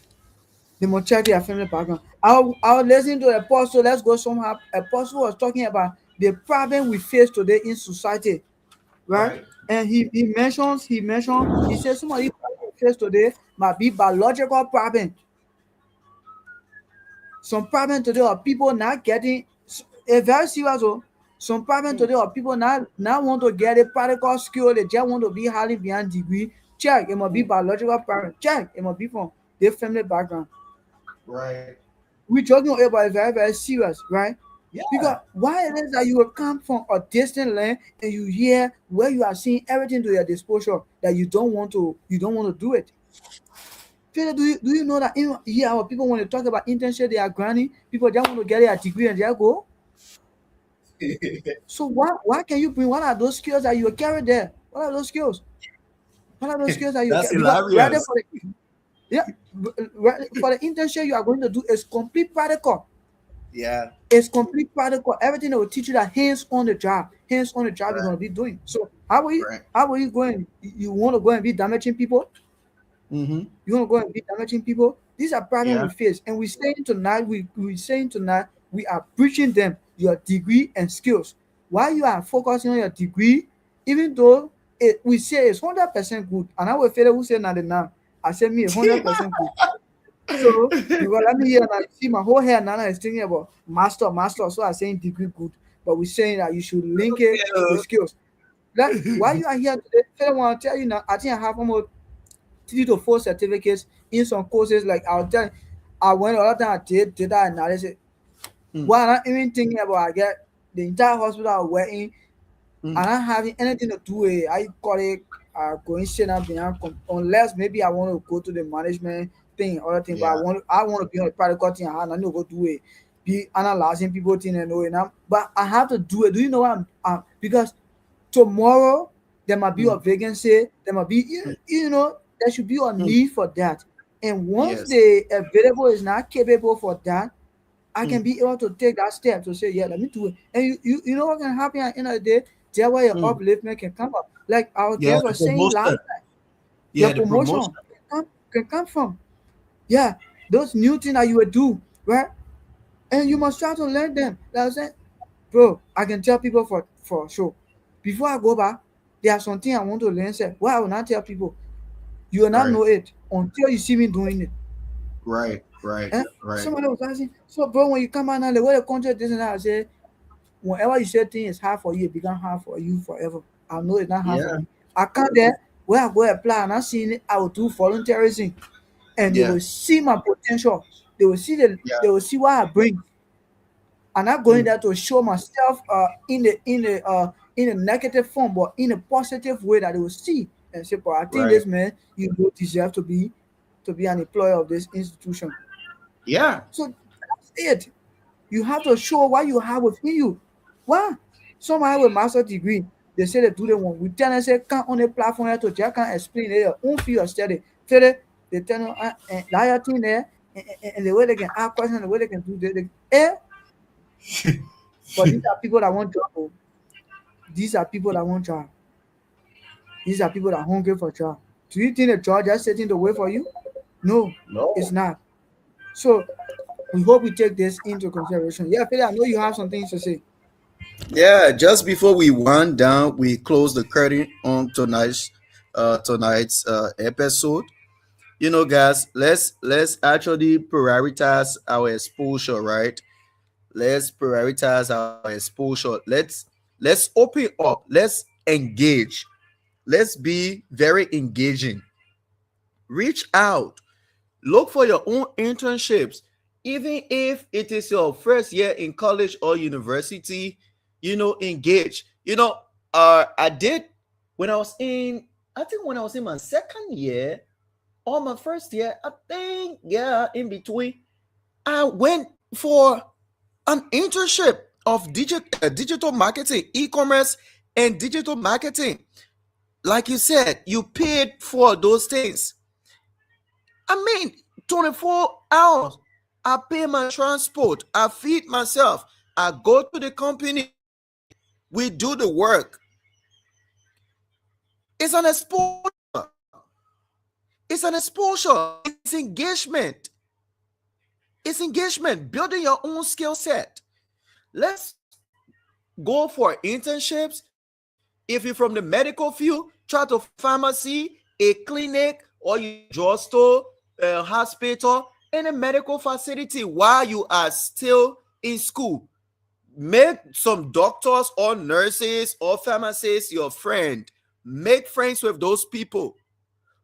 must check their family background. I'll listen to Apostle. Let's go somehow. Apostle was talking about the problem we face today in society, right? Right. And he says some of the problem we face today might be biological problem. Some problem today are people not getting a very serious. Oh, some problem today are people not want to get a practical skill. They just want to be highly beyond degree. Check, it must be biological problem. Check, it must be from their family background. Right. We're talking about very, very serious, right? Yeah. Because why it is that you will come from a distant land and you hear where you are seeing everything to your disposal that you don't want to do it. Peter, do you know that in here our people when they talk about internship, they are granting people just want to get a degree and just go. So why can you bring one of those skills that you will carry there? What are those skills? What are those skills that you That's carry? Because rather hilarious. for the yeah, for the internship you are going to do is complete practical. Yeah. It's complete practical. Everything that will teach you that hands on the job. Hands on the job you're Right. gonna be doing. So how are you going? You want to go and be damaging people? Mm-hmm. You want to go and be damaging people? These are problems we Yeah. face. And we saying tonight we are preaching them your degree and skills. While you are focusing on your degree, even though we say it's 100% good, and I will feel who say nothing now. I say me 100% good. So because let me hear now, you see my whole hair now is thinking about master, master. So I'm saying degree good, but we're saying that you should link it with skills. That while you are here today, I want to tell you now, I think I have almost 3 to 4 certificates in some courses. Like I'll tell you, I went all the time I did data analysis. Mm, Why not even thinking about I get the entire hospital I work in mm. and not having anything to do with I call it going sit down behind unless maybe I want to go to the management thing or other thing, but I Yeah. want I want to be on the practical thing. I need to go do it, be analyzing people thing and all that. But I have to do it. Do you know what because tomorrow there might be a Mm, vacancy, there might be there should be a mm. need for that. And once Yes. the available is not capable for that, I can Mm, be able to take that step to say, yeah, let me do it. And you know what can happen at the end of the day? There where your mm. upliftment can come up. Like our Yeah, guest the was saying promotion. last time, your Yeah, the promotion promotion. can come from. Yeah, those new things that you will do, right? And you must try to learn them. Like I said, bro, I can tell people for sure. Before I go back, there are something I want to learn. Say, why I will not tell people. You will not Right. know it until you see me doing it. Right. Right. Eh? Right. Somebody was asking, so bro, when you come out now, the way the contract this and that, I say, whenever you say things is hard for you, it become hard for you forever. I know it's not hard for Yeah. me. I come there where I go apply and I see it, I will do volunteerism and they Yeah. will see my potential. They will see what I bring. I'm not going Mm. there to show myself in a negative form, but in a positive way that they will see and say, "But I think Right. this man, you don't deserve to be an employee of this institution." Yeah. So that's it. You have to show what you have within you. Why? Somebody with master's degree, they say they do the one. We tell them say come on the platform here to just can explain it your own field of study. Feel they tell them that your thing there and the way they can ask questions, the way they can do but these are people that want job. Oh. These are people that want job. These are people that are hungry for job. Do you think the job just sitting to wait for you? No, it's No. not. So we hope we take this into consideration. Yeah, Philip, I know you have some things to say. Yeah, just before we wind down, we close the curtain on tonight's episode. You know, guys, let's actually prioritize our exposure, right? Let's prioritize our exposure. Let's open up. Let's engage. Let's be very engaging. Reach out. Look for your own internships. Even if it is your first year in college or university, engage. I did when I was in, I think when I was in my second year or my first year, I think, yeah, in between, I went for an internship of digital marketing, e-commerce, and digital marketing. Like you said, you paid for those things. I mean, 24 hours. I pay my transport. I feed myself. I go to the company. We do the work. It's an exposure. It's an exposure. It's engagement. It's engagement. Building your own skill set. Let's go for internships. If you're from the medical field, try to find pharmacy, a clinic, or your drugstore, a hospital, and a medical facility while you are still in school. Make some doctors or nurses or pharmacists your friend. Make friends with those people.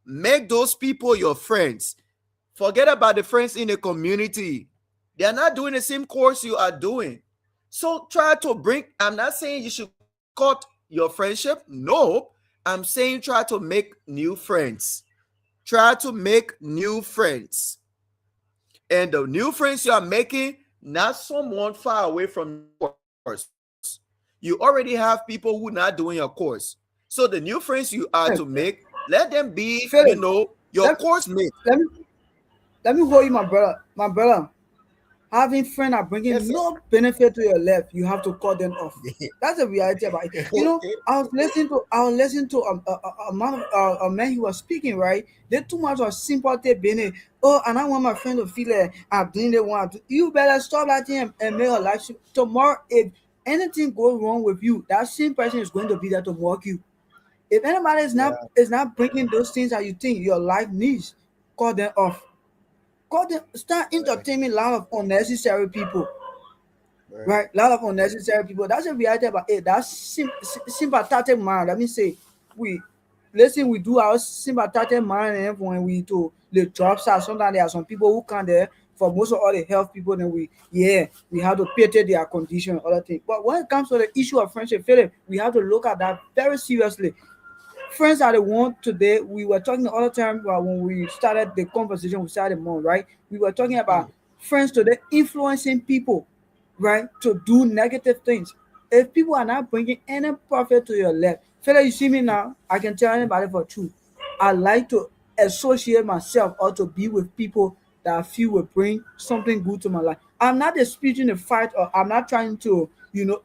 Make those people your friends. Forget about the friends in the community. They are not doing the same course you are doing. So try to bring, I'm not saying you should cut your friendship. No, I'm saying try to make new friends. Try to make new friends. And the new friends you are making, not someone far away from your course. You already have people who not doing your course. So the new friends you are to Philip, make, let them be, Philip, your let, course mate. let me let me hold you, my brother. My brother, having friends are Yes, bringing sir. no benefit to your life, you have to cut them off. That's the reality about it. You know, Okay. I was listening to a man who was speaking, right? They too much of sympathy being it. Oh, and I want my friend to feel like I'm doing the one. You better stop that thing and make a life. Tomorrow, if anything goes wrong with you, that same person is going to be there to mock you. If anybody Yeah. is not bringing those things that you think your life needs, cut them off. Cut them. Start Right. entertaining a lot of unnecessary people. Right. Right, a lot of unnecessary people. That's a reality about it. That's sympathetic mind. Let me say, we listen. We do our sympathetic mind, and when we do the job site, sometimes there are some people who come there for most of all the health people. Then we have to pity their condition and other things. But when it comes to the issue of friendship, Philip, we have to look at that very seriously. Friends are the one today. We were talking the other time when we started the conversation with Saturday morning, right? We were talking about Mm. friends today influencing people, right, to do negative things. If people are not bringing any profit to your life, fella, you see me now, I can tell anybody for truth. I like to associate myself or to be with people that I feel will bring something good to my life. I'm not disputing the fight or I'm not trying to,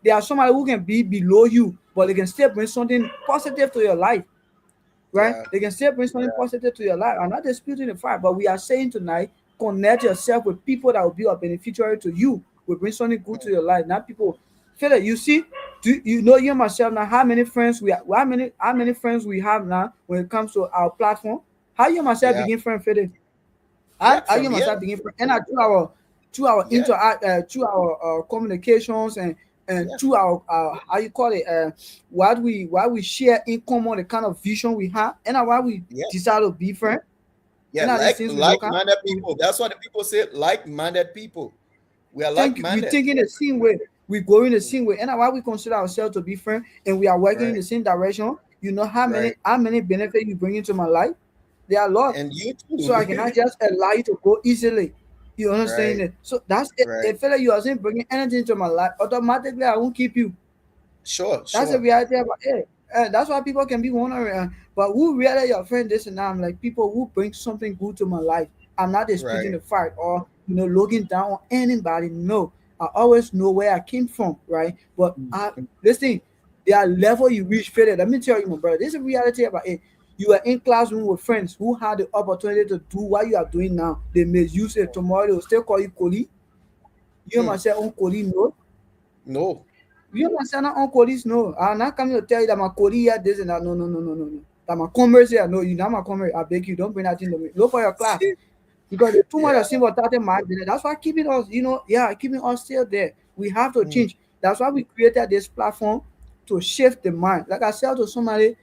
there are somebody who can be below you, but they can still bring something positive to your life, right? Yeah. They can still bring something positive to your life. I'm not disputing the fact, but we are saying tonight, connect yourself with people that will be a beneficiary to you, will bring something good to your life. Not people. Philip, you see, do you know you and myself now? How many friends we have? How many friends we have now when it comes to our platform? How you and myself Yeah. begin friend, Philip? Yeah. How you From and here. myself begin friend? And through our Yeah. communications and and Yeah. through our how you call it, what we share in common, the kind of vision we have, and why we Yeah. decide to be friends, Yeah. and all these Like things we look at. like-minded people. That's what the people say. Like-minded people. We are Think we like-minded. think in the same way, we go in the same way, and why we consider ourselves to be friends, and we are working in Right. the same direction. You know Right. how many benefits you bring into my life? There are a lot. And you So I too. cannot just allow you to go easily. You understand Right. it? So that's it. Right. If fella you are saying bringing anything to my life, automatically I won't keep you. Sure. That's the Sure. reality about it. That's why people can be wondering, but who really your friend this and that? I'm like people who bring something good to my life. I'm not disputing Right. the fact or looking down on anybody. No, I always know where I came from, right? But listen, there are level you reach further. Let me tell you, my brother, this is the reality about it. You are in classroom with friends who had the opportunity to do what you are doing now. They misuse it. Tomorrow they will still call you colleague. You Hmm. must say, "Oh, colleague, no." No. You understand that uncle is no. I'm not coming to tell you that my colleague here this and that. No, no, no, no, no, no. That my commerce here. No, you not my commerce. I beg you, don't bring that in to me. Look for your class. Because the too much Yeah. of simple 30 marks there. That's why keeping us, yeah, keeping us still there. We have to Hmm. change. That's why we created this platform to shift the mind. Like I said to somebody,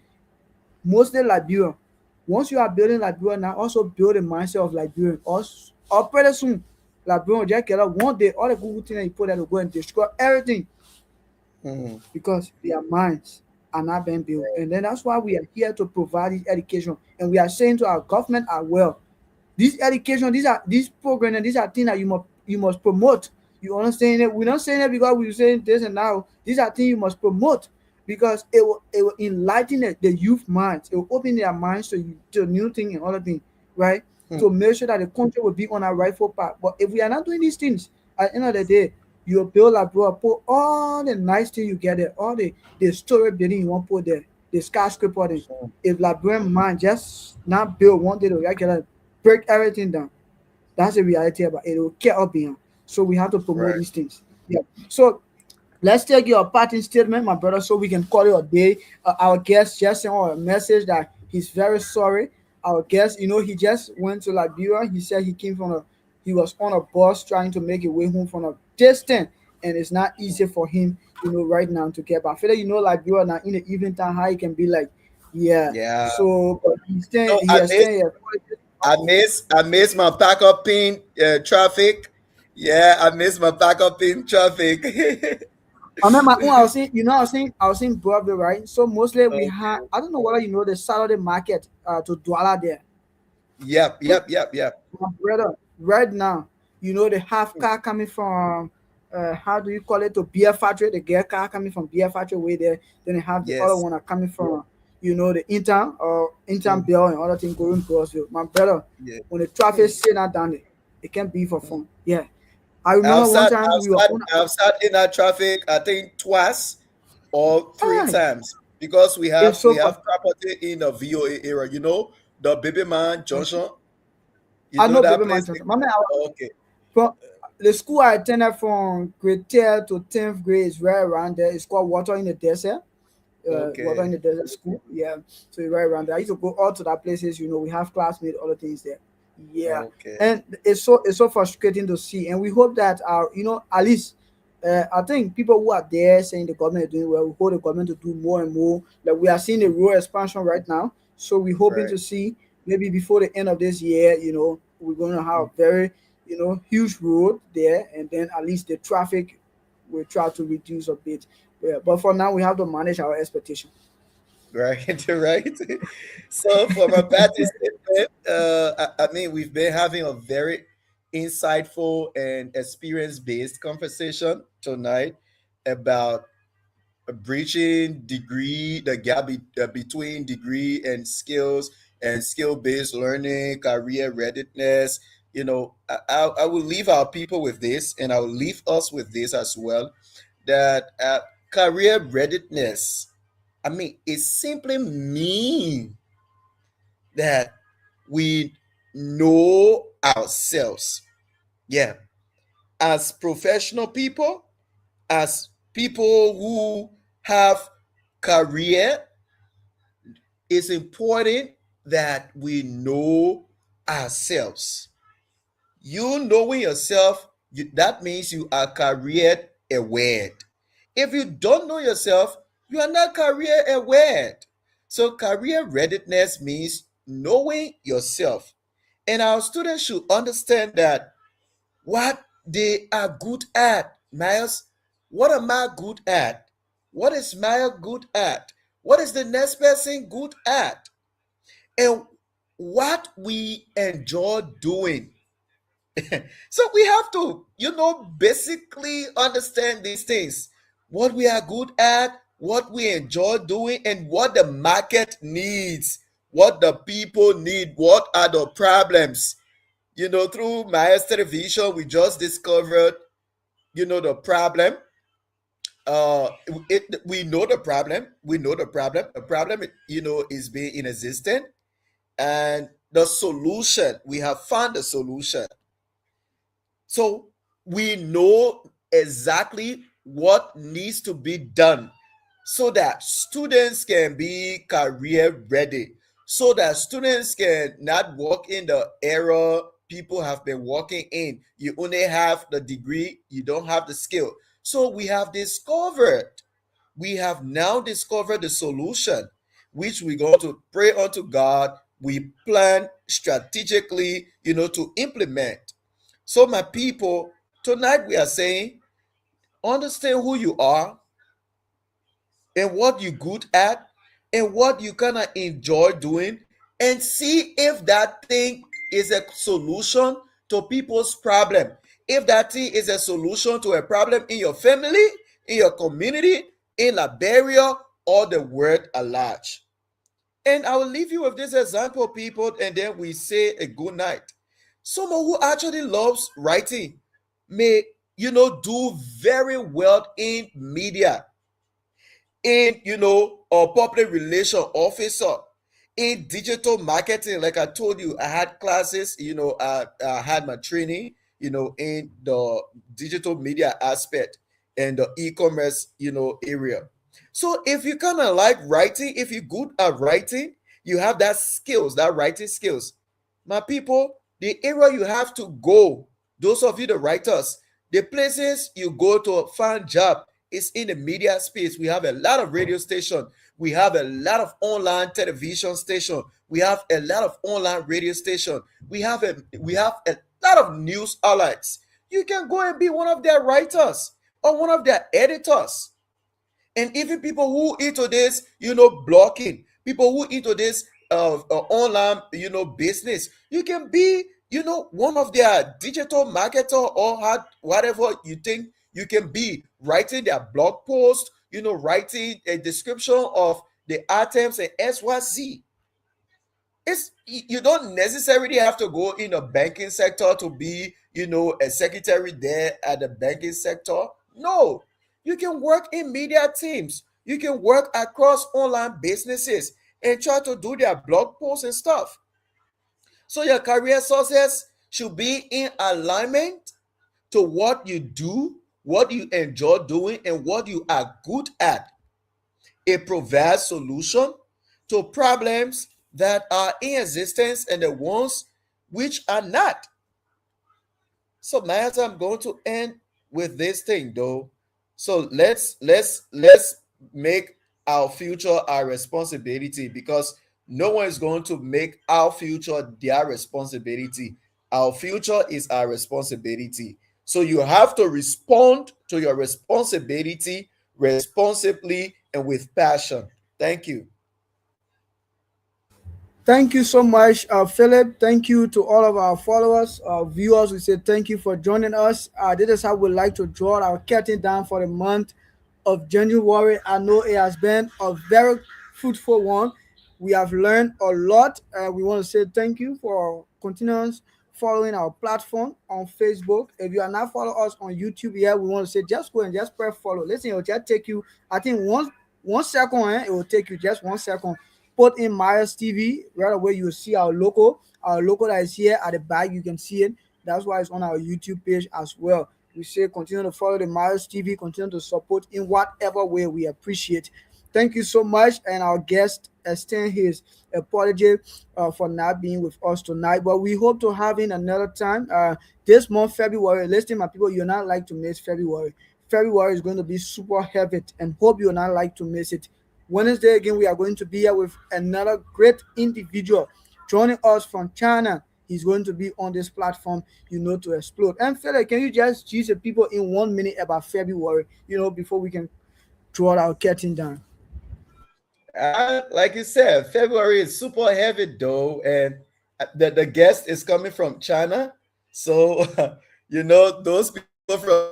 mostly Liberia. Once you are building Liberia now, also build the mindset of Liberian. Or pretty soon, Liberia will just get up one day, all the Google things that you put there to go and destroy everything Hmm. because their minds are not being built. And then that's why we are here to provide this education. And we are saying to our government as well, this education, these programs, and these are things that you must promote. You understand it? We're not saying it because we're saying this and now. These are things you must promote because it will enlighten the youth minds. It will open their minds to new things and other things, right? Hmm. To make sure that the country will be on our rightful path. But if we are not doing these things, at the end of the day, you build like bro, put all the nice things you get there, all the story building you want to put there, the skyscraper there. If like brain mind just not build one day to regular break everything down. That's the reality about it. It will get up behind. So we have to promote Right. these things. Yeah. So let's take your parting statement, my brother, so we can call it a day. Our guest just sent a message that he's very sorry. Our guest, he just went to Liberia. He said he was on a bus trying to make a way home from a distance, and it's not easy for him, right now to get back. I feel like Liberia now in the evening time, how it can be like, yeah. Yeah. So, but No, he has staying here. I miss my backup in traffic. Yeah, I miss my backup in traffic. I mean, my own. I was saying Broadway, right? So mostly we Okay. have. I don't know whether you know the Saturday market to Douala there. Yep, yep, yep, yep. My brother, right now, they have car coming from. How do you call it? To beer factory. The gear car coming from beer factory way there. Then they have the other Yes. one are coming from. The intern or intern Mm, bell and other thing going Crossville. My brother, yeah. when the traffic Mm, sit that down there, it can be for mm. fun. Yeah, I remember one time I've we were sat, on. I've sat in that traffic. I think twice or three Ah, times because it's we so fun. have property in the VOA area. You know the Baby Man Junction. You I know know that baby place. man. My man, Okay. from the school I attended from grade 10 to 10th grade is right around there. It's called Water in the Desert. Water in Okay. the Desert School. Yeah. So it's right around there. I used to go all to that places, we have classmates, other things there. Yeah. Okay. And it's so frustrating to see. And we hope that our, at least I think people who are there saying the government is doing well, we hope the government to do more and more. Like we are seeing a rural expansion right now. So we're hoping Right. to see maybe before the end of this year, we're going to have Mm. a very, huge road there. And then at least the traffic will try to reduce a bit. Yeah, but for now, we have to manage our expectation. Right, right. So for my participant, I mean, we've been having a very insightful and experience-based conversation tonight about breaching the gap between degree and skills and skill-based learning, career readiness. I will leave our people with this, and I will leave us with this as well. That career readiness, I mean, it simply means that we know ourselves. Yeah. As professional people, as people who have career, it's important that we know ourselves. You knowing yourself, that means you are career aware. If you don't know yourself, you are not career aware. So, career readiness means knowing yourself. And our students should understand that what they are good at. Miles, what am I good at? What is Maya good at? What is the next person good at? And what we enjoy doing. So we have to, basically understand these things. What we are good at, what we enjoy doing, and what the market needs, what the people need, what are the problems. Through Maya's television, we just discovered, the problem. We know the problem. We know the problem. The problem, is being inexistent. And the solution, we have found the solution. So we know exactly what needs to be done so that students can be career ready, so that students can not walk in the era people have been walking in. You only have the degree, you don't have the skill. So we have now discovered the solution, which we're going to pray unto God. We plan strategically, to implement. So, my people, tonight we are saying understand who you are and what you're good at and what you kind of enjoy doing, and see if that thing is a solution to people's problem. If that thing is a solution to a problem in your family, in your community, in Liberia, or the world at large. And I will leave you with this example, people, and then we say a good night. Someone who actually loves writing may, do very well in media, in, a public relation officer, in digital marketing. Like I told you, I had classes, I had my training, in the digital media aspect and the e-commerce, area. So if you kind of like writing, if you're good at writing, you have that skills, that writing skills. My people, the area you have to go, those of you the writers, the places you go to find job is in the media space. We have a lot of radio station. We have a lot of online television station. We have a lot of online radio station. We have a lot of news outlets. You can go and be one of their writers or one of their editors. And even people who into this, blocking, people who into this online, business, you can be, one of their digital marketer, or whatever you think you can be, writing their blog post, writing a description of the items and XYZ. You don't necessarily have to go in a banking sector to be, a secretary there at the banking sector. No, you can work in media teams. You can work across online businesses and try to do their blog posts and stuff. So your career success should be in alignment to what you do, what you enjoy doing, and what you are good at. It provides solution to problems that are in existence and the ones which are not. So, Miles, I'm going to end with this thing though. So let's make our future our responsibility, because no one is going to make our future their responsibility. Our future is our responsibility. So you have to respond to your responsibility responsibly and with passion. Thank you. Thank you so much, Philip. Thank you to all of our followers, viewers. We say thank you for joining us. This is how we like to draw our curtain down for the month of January. I know it has been a very fruitful one. We have learned a lot. We want to say thank you for continuous following our platform on Facebook. If you are not following us on YouTube yet, we want to say just go and just press follow. Listen, it will just take you, I think, one second, it will take you just 1 second. Put in Myers TV right away. You will see our logo. Our logo that is here at the back, you can see it. That's why it's on our YouTube page as well. We say continue to follow the Myers TV, continue to support in whatever way we appreciate. Thank you so much. And our guest extend his apology for not being with us tonight. But we hope to have him another time. This month, February, listen, my people, you're not like to miss February. February is going to be super heavy and hope you're not like to miss it. Wednesday again, we are going to be here with another great individual joining us from China. He's going to be on this platform, to explode. And fella, can you just teach the people in 1 minute about February, before we can draw our curtain down? Like you said, February is super heavy though, and the guest is coming from China. So those people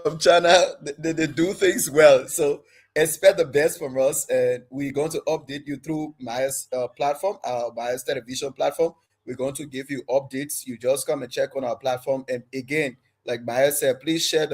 from China, they do things well. So expect the best from us, and we're going to update you through Maya's platform, our Maya's television platform. We're going to give you updates. You just come and check on our platform, and again, like Maya said, please share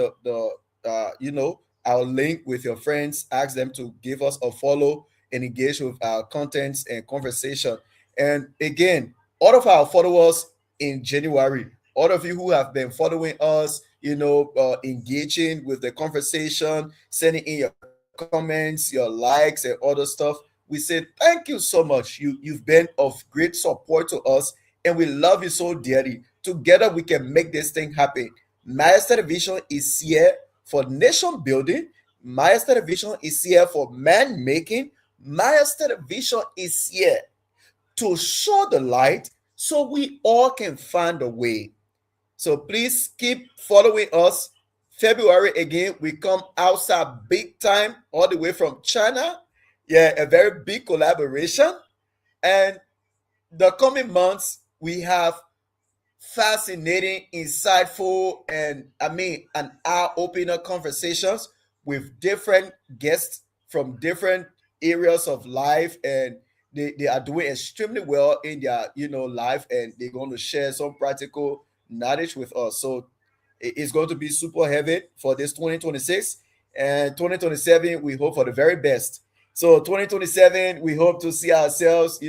our link with your friends. Ask them to give us a follow and engage with our contents and conversation. And again, all of our followers in January, all of you who have been following us, engaging with the conversation, sending in your comments, your likes, and other stuff, we say thank you so much. You've been of great support to us, and we love you so dearly. Together, we can make this thing happen. Mass Television is here for nation building. Maya's Television is here for man making. Maya's Television is here to show the light so we all can find a way. So please keep following us. February again, we come outside big time, all the way from China. Yeah, a very big collaboration. And the coming months, we have fascinating, insightful, and an eye opener conversations with different guests from different areas of life, and they are doing extremely well in their life, and they're going to share some practical knowledge with us. So it's going to be super heavy for this 2026, and 2027 we hope for the very best. So 2027 we hope to see ourselves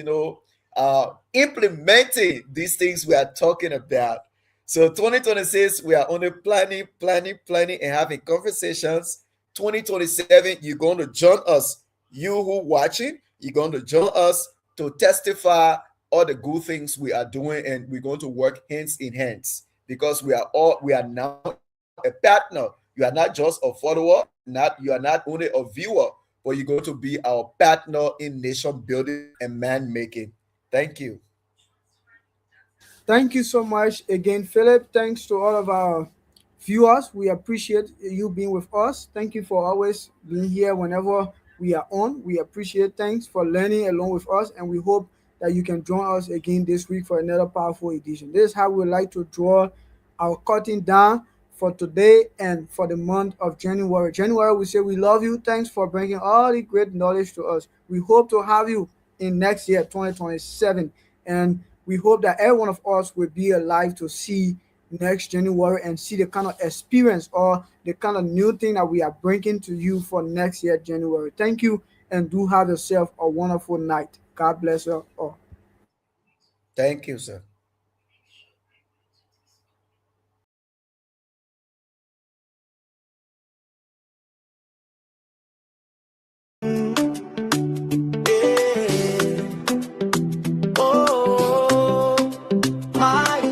implementing these things we are talking about. So 2026, we are only planning, and having conversations. 2027, you're going to join us. You who watching, you're going to join us to testify all the good things we are doing, and we're going to work hands in hands because we are now a partner. You are not just a follower, you are not only a viewer, but you're going to be our partner in nation building and man making. Thank you. Thank you so much again, Philip. Thanks to all of our viewers. We appreciate you being with us. Thank you for always being here whenever we are on. We appreciate. Thanks for learning along with us, and we hope that you can join us again this week for another powerful edition. This is how we like to draw our cutting down for today and for the month of January. January, we say we love you. Thanks for bringing all the great knowledge to us. We hope to have you in next year, 2027. And we hope that every one of us will be alive to see next January and see the kind of experience or the kind of new thing that we are bringing to you for next year, January. Thank you, and do have yourself a wonderful night. God bless you all. Thank you, sir.